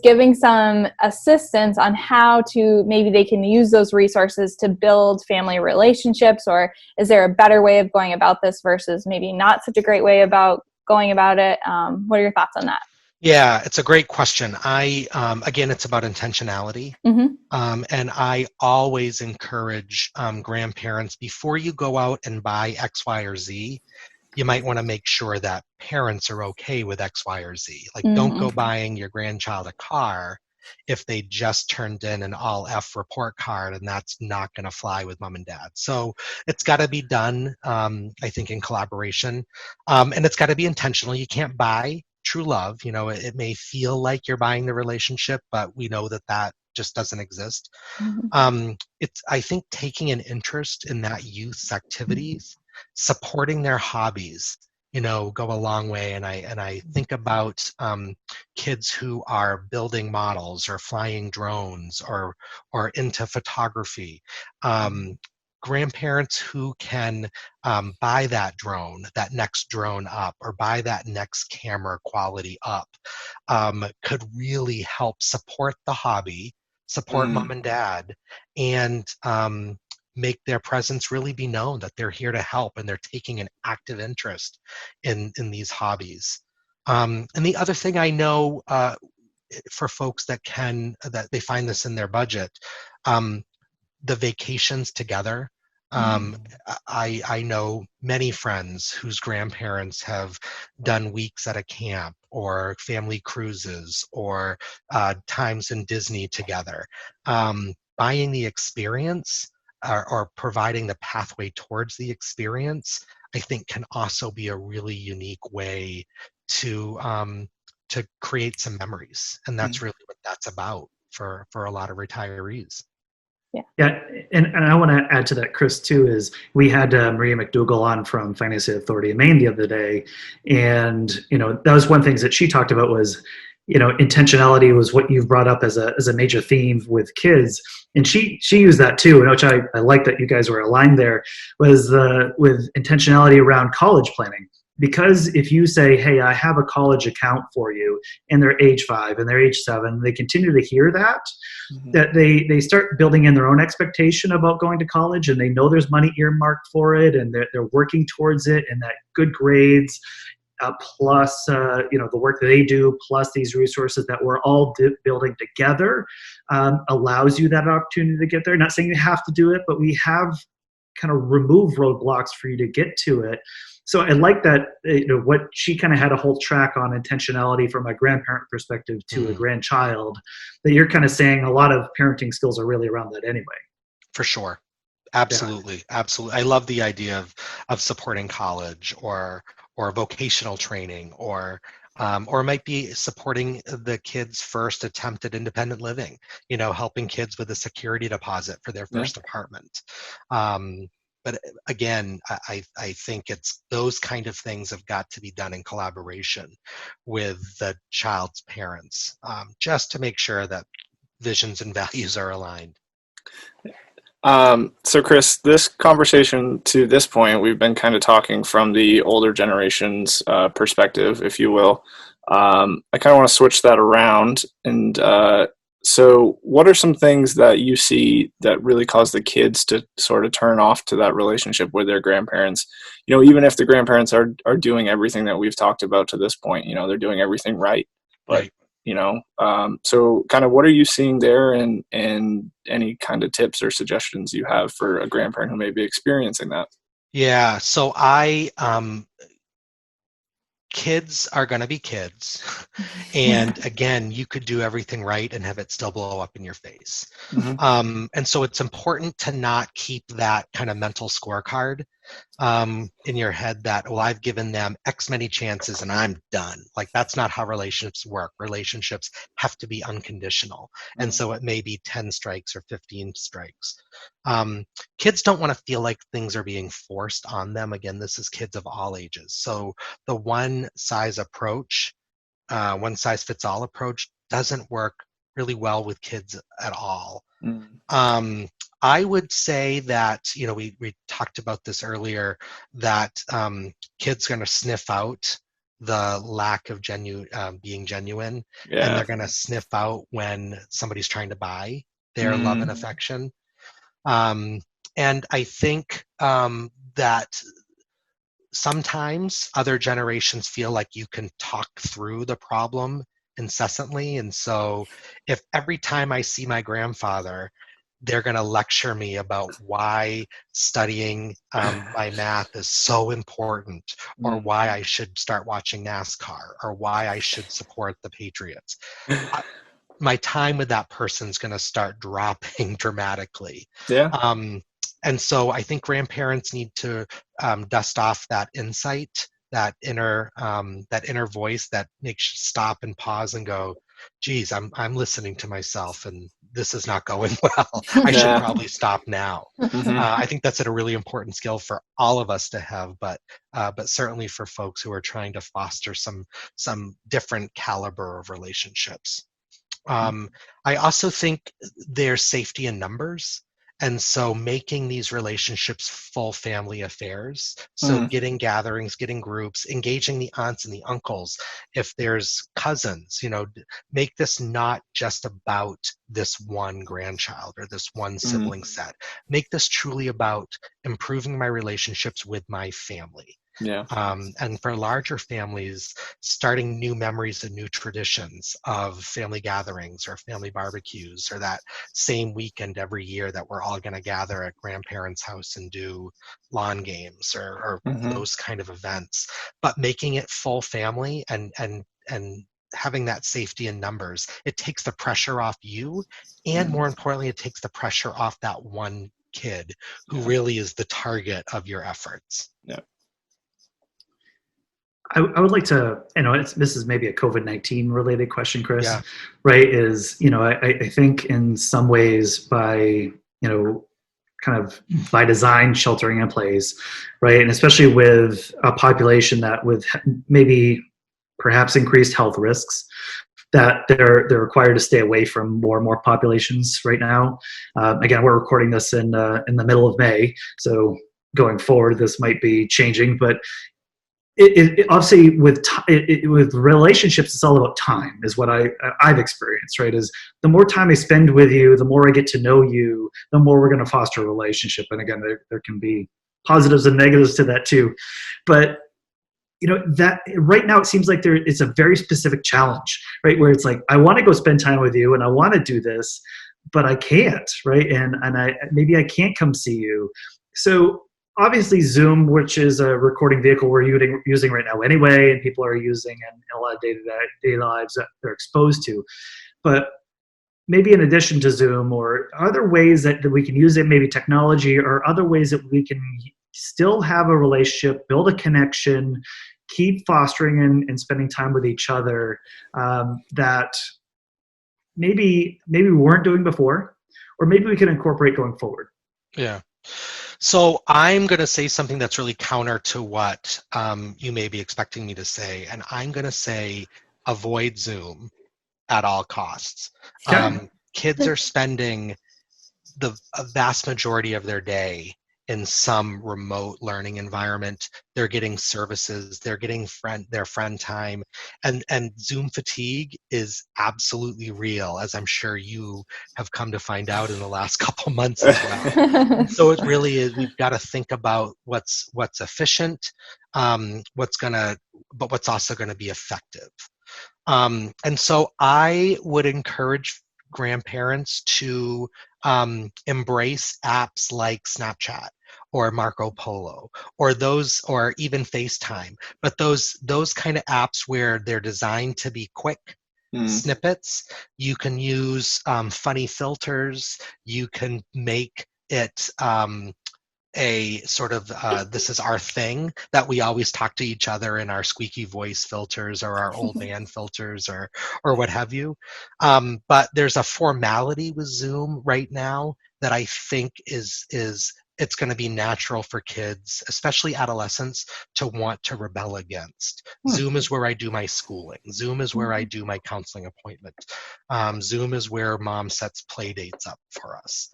giving some assistance on how to, maybe they can use those resources to build family relationships, or is there a better way of going about this versus maybe not such a great way about going about it? What are your thoughts on that?
Yeah, it's a great question. Again, it's about intentionality.
Mm-hmm.
And I always encourage grandparents, before you go out and buy X, Y, or Z, you might want to make sure that parents are okay with X, Y, or Z. Like, don't go buying your grandchild a car if they just turned in an all F report card, and that's not going to fly with mom and dad. So it's got to be done, I think, in collaboration. And it's got to be intentional. You can't buy true love. It may feel like you're buying the relationship, but we know that just doesn't exist. It's, I think, taking an interest in that youth's activities, supporting their hobbies, go a long way. And I think about kids who are building models or flying drones or into photography. Grandparents who can buy that next drone up, or buy that next camera quality up, could really help support the hobby, support mom and dad, and make their presence really be known, that they're here to help and they're taking an active interest in these hobbies. And the other thing I know, for folks that they find this in their budget, the vacations together. I know many friends whose grandparents have done weeks at a camp, or family cruises, or times in Disney together. Buying the experience, or providing the pathway towards the experience, I think, can also be a really unique way to create some memories. And that's really what that's about for a lot of retirees.
Yeah, and I want to add to that, Chris, too, is we had Maria McDougall on from Financial Authority of Maine the other day, and that was one of the things that she talked about was, intentionality was what you've brought up as a major theme with kids, and she used that too, which I like that you guys were aligned there, was with intentionality around college planning. Because if you say, hey, I have a college account for you, and they're age 5 and they're age 7, they continue to hear that, that they start building in their own expectation about going to college, and they know there's money earmarked for it, and they're working towards it, and that good grades, plus the work that they do, plus these resources that we're all building together, allows you that opportunity to get there. Not saying you have to do it, but we have kind of removed roadblocks for you to get to it. So I like that, what she kind of had a whole track on intentionality from a grandparent perspective to a grandchild, that you're kind of saying a lot of parenting skills are really around that anyway.
For sure. Absolutely. Yeah. Absolutely. I love the idea of supporting college or vocational training, or Or it might be supporting the kids' first attempt at independent living, helping kids with a security deposit for their first apartment. But again, I think it's those kind of things have got to be done in collaboration with the child's parents, just to make sure that visions and values are aligned.
So Chris, this conversation to this point, we've been kind of talking from the older generation's perspective, if you will. I kind of want to switch that around. And so what are some things that you see that really cause the kids to sort of turn off to that relationship with their grandparents? Even if the grandparents are doing everything that we've talked about to this point, they're doing everything right. But
right.
So kind of what are you seeing there, and any kind of tips or suggestions you have for a grandparent who may be experiencing that?
Yeah, so kids are going to be kids. And again, you could do everything right and have it still blow up in your face.
Mm-hmm.
And so it's important to not keep that kind of mental scorecard in your head that, well, I've given them X many chances and I'm done. Like, that's not how relationships work. Relationships have to be unconditional. And so it may be 10 strikes or 15 strikes. Kids don't want to feel like things are being forced on them. Again, this is kids of all ages. So the one size fits all approach doesn't work really well with kids at all. I would say that, we talked about this earlier, that kids are going to sniff out the lack of being genuine, and they're going to sniff out when somebody's trying to buy their love and affection. And I think that sometimes other generations feel like you can talk through the problem incessantly. And so if every time I see my grandfather, they're going to lecture me about why studying my math is so important, or why I should start watching NASCAR, or why I should support the Patriots, my time with that person is going to start dropping dramatically. And so I think grandparents need to dust off that insight, that inner voice that makes you stop and pause and go, geez, I'm listening to myself and this is not going well. I should probably stop now. I think that's a really important skill for all of us to have, but certainly for folks who are trying to foster some different caliber of relationships. I also think there's safety in numbers. And so making these relationships full family affairs. So getting gatherings, getting groups, engaging the aunts and the uncles. If there's cousins, make this not just about this one grandchild or this one sibling set. Make this truly about improving my relationships with my family. And for larger families, starting new memories and new traditions of family gatherings or family barbecues, or that same weekend every year that we're all going to gather at grandparents' house and do lawn games or those kind of events. But making it full family and having that safety in numbers, it takes the pressure off you, and more importantly, it takes the pressure off that one kid who really is the target of your efforts.
I would like to, this is maybe a COVID-19 related question, Chris, right? I think in some ways by, kind of by design sheltering in place, right? And especially with a population that with maybe perhaps increased health risks, that they're required to stay away from more and more populations right now. Again, we're recording this in the middle of May, so going forward, this might be changing, but it obviously with relationships, it's all about time, is what I've experienced, right? Is the more time I spend with you, the more I get to know you, the more we're going to foster a relationship. And again, there can be positives and negatives to that too. But that right now it seems like it's a very specific challenge, right? Where it's like, I want to go spend time with you and I want to do this, but I can't, right? And maybe I can't come see you. So obviously Zoom, which is a recording vehicle we're using right now anyway, and people are using in a lot of day-to-day lives that they're exposed to. But maybe in addition to Zoom, or other ways that we can use it, maybe technology, or other ways that we can still have a relationship, build a connection, keep fostering and spending time with each other that maybe we weren't doing before, or maybe we can incorporate going forward.
Yeah. So I'm going to say something that's really counter to what you may be expecting me to say, and I'm going to say avoid Zoom at all costs.
Okay.
Kids are spending a vast majority of their day in some remote learning environment. They're getting services, they're getting their friend time, and Zoom fatigue is absolutely real, as I'm sure you have come to find out in the last couple months as well. So it really is, we've got to think about what's efficient, but what's also gonna be effective. And so I would encourage grandparents to embrace apps like Snapchat or Marco Polo or even FaceTime, but those kind of apps where they're designed to be quick snippets. You can use funny filters. You can make it a sort of this is our thing, that we always talk to each other in our squeaky voice filters or our old man filters or what have you. But there's a formality with Zoom right now that I think is it's going to be natural for kids, especially adolescents, to want to rebel against. Zoom is where I do my schooling. Zoom is where I do my counseling appointment. Zoom is where mom sets play dates up for us.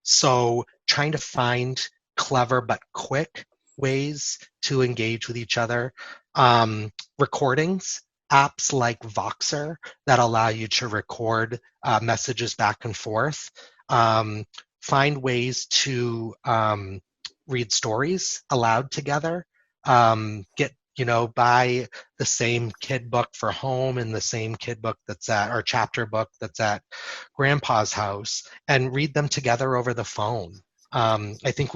So trying to find clever but quick ways to engage with each other. Recordings, apps like Voxer that allow you to record messages back and forth. Find ways to read stories aloud together. Buy the same kid book for home and the same kid book or chapter book that's at grandpa's house, and read them together over the phone. I think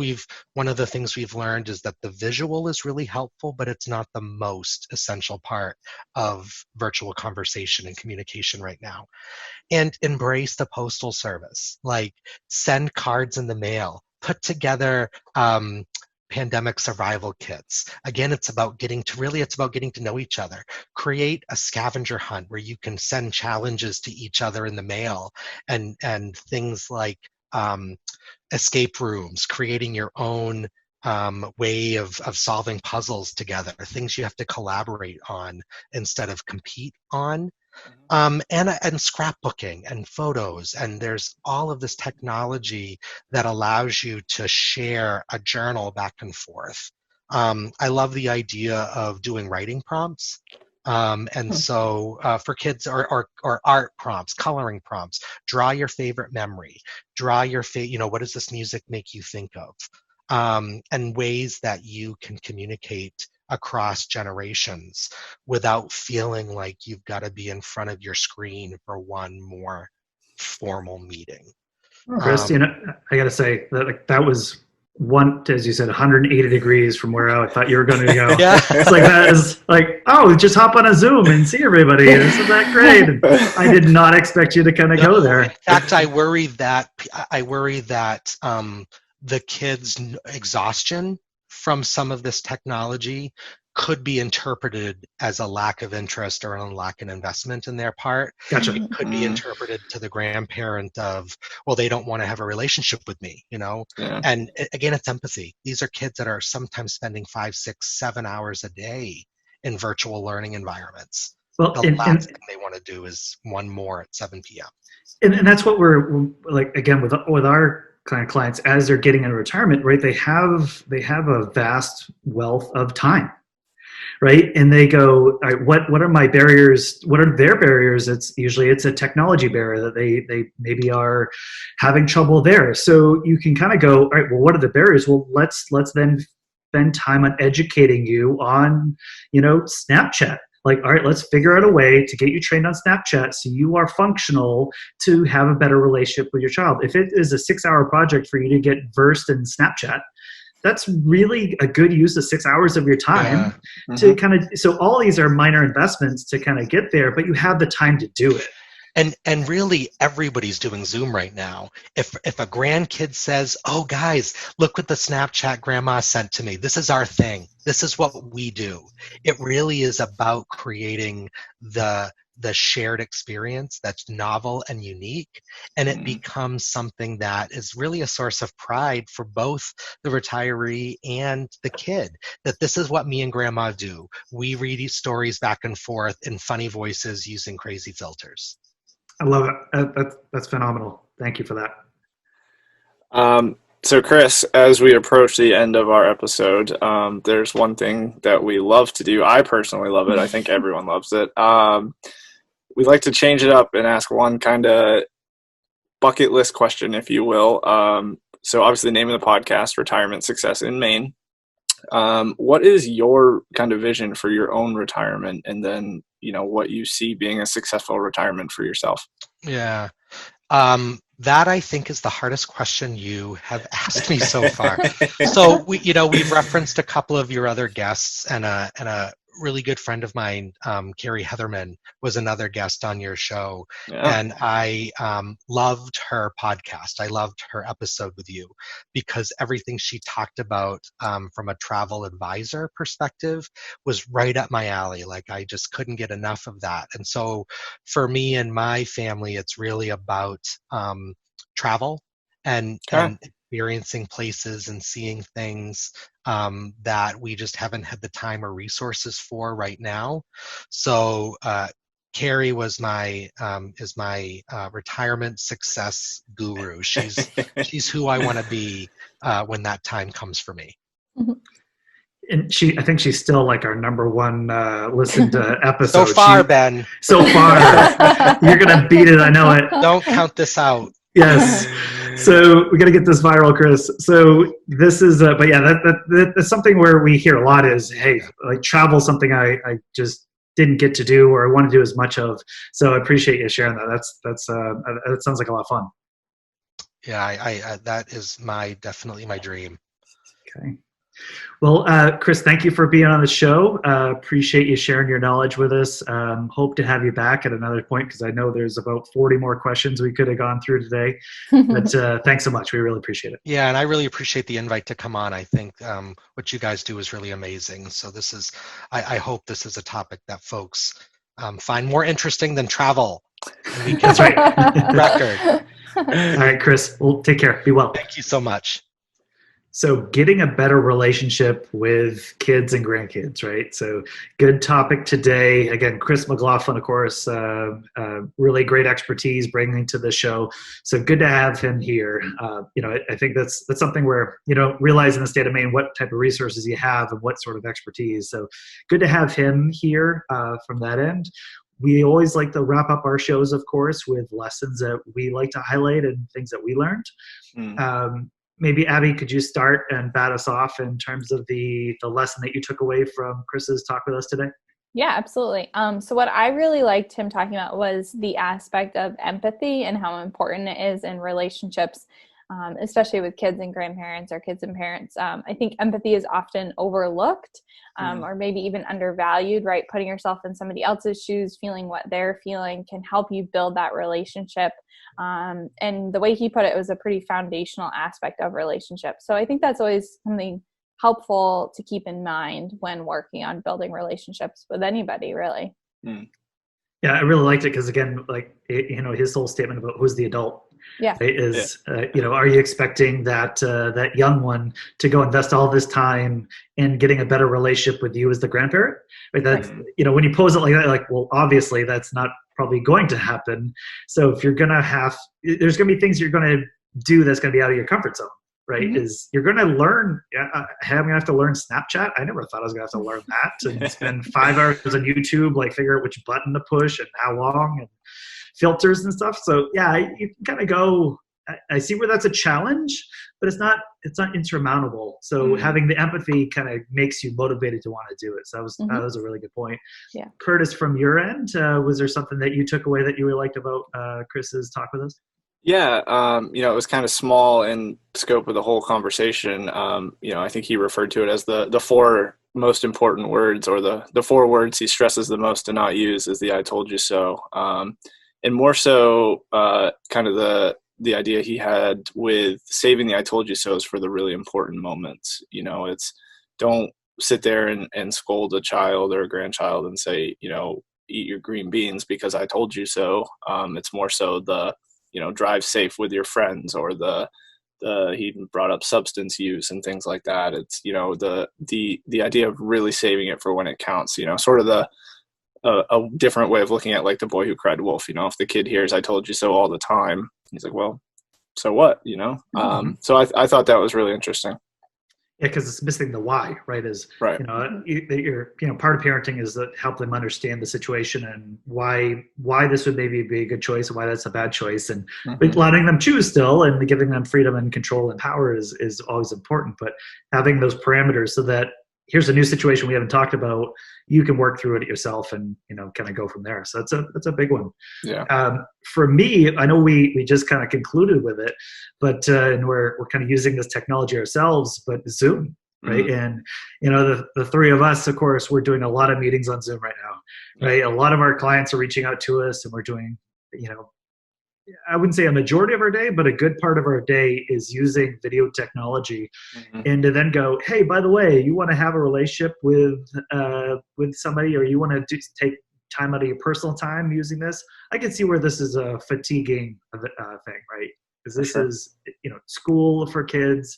one of the things we've learned is that the visual is really helpful, but it's not the most essential part of virtual conversation and communication right now. And embrace the postal service, like send cards in the mail, put together pandemic survival kits. Again, it's about getting to know each other. Create a scavenger hunt where you can send challenges to each other in the mail, and things like escape rooms, creating your own way of solving puzzles together, things you have to collaborate on instead of compete on. And scrapbooking and photos, and there's all of this technology that allows you to share a journal back and forth. I love the idea of doing writing prompts. So for kids, or art prompts, coloring prompts, draw your favorite memory, what does this music make you think of? And ways that you can communicate across generations without feeling like you've got to be in front of your screen for one more formal meeting.
Chris, I got to say that was one, as you said, 180 degrees from where I thought you were going to go.
Yeah.
It's like that is like, oh, just hop on a Zoom and see everybody. Isn't that great? And I did not expect you to kind of go there.
In fact, I worry that the kids' exhaustion from some of this technology could be interpreted as a lack of interest or a lack of investment in their part.
Gotcha.
It could be interpreted to the grandparent of, well, they don't want to have a relationship with me, Yeah. And again, it's empathy. These are kids that are sometimes spending 5, 6, 7 hours a day in virtual learning environments.
Well,
the last thing they want to do is one more at 7 p.m.
And that's what we're like, again, with our kind of clients, as they're getting into retirement, right? They have a vast wealth of time. Right. And they go, all right, what are my barriers? What are their barriers? It's usually a technology barrier that they maybe are having trouble there. So you can kind of go, all right, well, what are the barriers? Well, let's then spend time on educating you on, Snapchat. Like, all right, let's figure out a way to get you trained on Snapchat so you are functional to have a better relationship with your child. If it is a 6-hour project for you to get versed in Snapchat, that's really a good use of 6 hours of your time to kind of, so all these are minor investments to kind of get there, but you have the time to do it.
And really everybody's doing Zoom right now. If a grandkid says, "Oh guys, look what the Snapchat grandma sent to me. This is our thing. This is what we do." It really is about creating the shared experience that's novel and unique, and it becomes something that is really a source of pride for both the retiree and the kid, that this is what me and grandma do. We read these stories back and forth in funny voices using crazy filters.
I love it. That's phenomenal. Thank you for that.
So Chris, as we approach the end of our episode, there's one thing that we love to do. I personally love it. I think everyone loves it. We like to change it up and ask one kind of bucket list question, if you will. So obviously the name of the podcast, Retirement Success in Maine. What is your kind of vision for your own retirement, and then, what you see being a successful retirement for yourself?
Yeah. That I think is the hardest question you have asked me so far. So we've referenced a couple of your other guests, and a really good friend of mine, Carrie Heatherman, was another guest on your show. Yeah. And I loved her podcast. I loved her episode with you because everything she talked about from a travel advisor perspective was right up my alley. Like, I just couldn't get enough of that. And so for me and my family, it's really about travel and experiencing places and seeing things that we just haven't had the time or resources for right now. So Carrie was my retirement success guru. She's who I want to be when that time comes for me.
And I think she's still like our number one listened to episode.
So far, Ben.
So far, you're gonna beat it. I know it.
Don't count this out.
Yes. So we got to get this viral, Chris. So this is, but yeah, that's something where we hear a lot is, hey, like travel, something I just didn't get to do or I want to do as much of. So I appreciate you sharing that. That sounds like a lot of fun.
Yeah, I that is definitely my dream.
Okay. Well, Chris, thank you for being on the show. Appreciate you sharing your knowledge with us. Hope to have you back at another point because I know there's about 40 more questions we could have gone through today. But thanks so much. We really appreciate it.
Yeah, and I really appreciate the invite to come on. I think what you guys do is really amazing. So I hope this is a topic that folks find more interesting than travel.
That's right.
Record.
All right, Chris. Well, take care. Be well.
Thank you so much.
So getting a better relationship with kids and grandkids, right? So good topic today. Again, Chris McLaughlin, of course, really great expertise bringing to the show. So good to have him here. I think that's something where, realize in the state of Maine what type of resources you have and what sort of expertise. So good to have him here from that end. We always like to wrap up our shows, of course, with lessons that we like to highlight and things that we learned. Maybe, Abby, could you start and bat us off in terms of the lesson that you took away from Chris's talk with us today?
Yeah, absolutely. So what I really liked him talking about was the aspect of empathy and how important it is in relationships, especially with kids and grandparents or kids and parents. I think empathy is often overlooked or maybe even undervalued, right? Putting yourself in somebody else's shoes, feeling what they're feeling can help you build that relationship. And the way he put it was a pretty foundational aspect of relationships. So I think that's always something helpful to keep in mind when working on building relationships with anybody, really.
Yeah, I really liked it because, again, like, his whole statement about who's the adult.
Yeah.
Is are you expecting that young one to go invest all this time in getting a better relationship with you as the grandparent? Right? That's when you pose it like that, like, well, obviously that's not probably going to happen. So if you're there's gonna be things you're gonna do that's gonna be out of your comfort zone, right? Is you're gonna learn. I'm gonna have to learn Snapchat. I never thought I was gonna have to learn that and spend 5 hours on YouTube, like figure out which button to push and how long and filters and stuff. So yeah, you can kind of go, I see where that's a challenge, but it's not insurmountable. So having the empathy kind of makes you motivated to want to do it. So that was a really good point.
Yeah.
Curtis, from your end, was there something that you took away that you really liked about Chris's talk with us?
Yeah, it was kind of small in scope of the whole conversation. I think he referred to it as the 4 most important words, or the 4 words he stresses the most to not use is the "I told you so." and more so kind of the idea he had with saving the I told you so's for the really important moments. You know, it's don't sit there and scold a child or a grandchild and say, you know, eat your green beans because I told you so. It's more so the, you know, drive safe with your friends, or he brought up substance use and things like that. It's, you know, the idea of really saving it for when it counts, you know, sort of a different way of looking at like the boy who cried wolf. You know, if the kid hears I told you so all the time, he's like, well, so what, you know? So I thought that was really interesting.
Yeah, because it's missing the why, right? Is
right.
You know, part of parenting is that help them understand the situation and why this would maybe be a good choice and why that's a bad choice, and letting them choose still, and giving them freedom and control and power is always important. But having those parameters so that here's a new situation we haven't talked about, you can work through it yourself and, you know, kind of go from there. So that's a big one.
Yeah.
For me, I know we just kind of concluded with it, but and we're kind of using this technology ourselves, but Zoom, right? And, you know, the three of us, of course, we're doing a lot of meetings on Zoom right now, right? A lot of our clients are reaching out to us, and we're doing, you know, I wouldn't say a majority of our day, but a good part of our day is using video technology, and to then go, hey, by the way, you want to have a relationship with somebody, or you want to take time out of your personal time using this. I can see where this is a fatiguing thing, right? Because this is, you know, school for kids,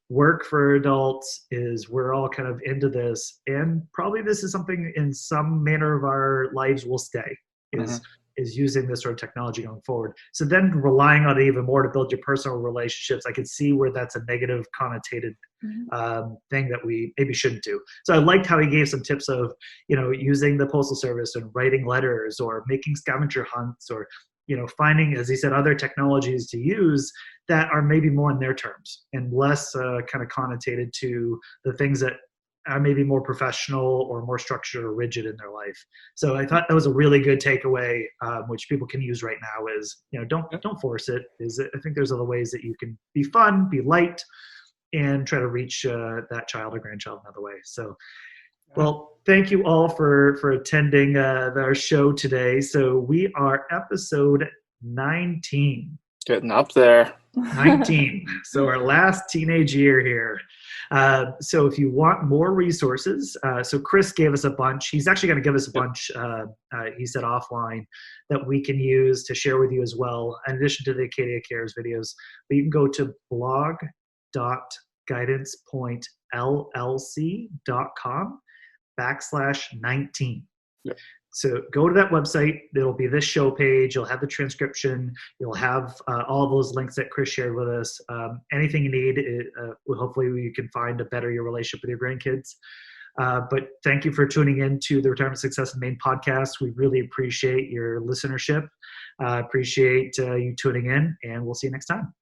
work for adults, is we're all kind of into this, and probably this is something in some manner of our lives will stay, is using this sort of technology going forward. So then relying on it even more to build your personal relationships, I can see where that's a negative connotated thing that we maybe shouldn't do. So I liked how he gave some tips of, you know, using the postal service and writing letters, or making scavenger hunts, or, you know, finding, as he said, other technologies to use that are maybe more in their terms and less kind of connotated to the things that are maybe more professional or more structured or rigid in their life. So I thought that was a really good takeaway, which people can use right now is, you know, don't force it. I think there's other ways that you can be fun, be light, and try to reach that child or grandchild another way. So, well, thank you all for attending our show today. So we are episode 19.
Getting up there.
19. So our last teenage year here. So if you want more resources, so Chris gave us a bunch. He's actually going to give us a bunch, he said offline, that we can use to share with you as well, in addition to the Acadia Cares videos. But you can go to blog.guidancepointllc.com/19.
Yep.
So go to that website. It'll be this show page. You'll have the transcription. You'll have all those links that Chris shared with us. Anything you need, hopefully you can find to better your relationship with your grandkids. But thank you for tuning in to the Retirement Success in Maine podcast. We really appreciate your listenership. Appreciate you tuning in, and we'll see you next time.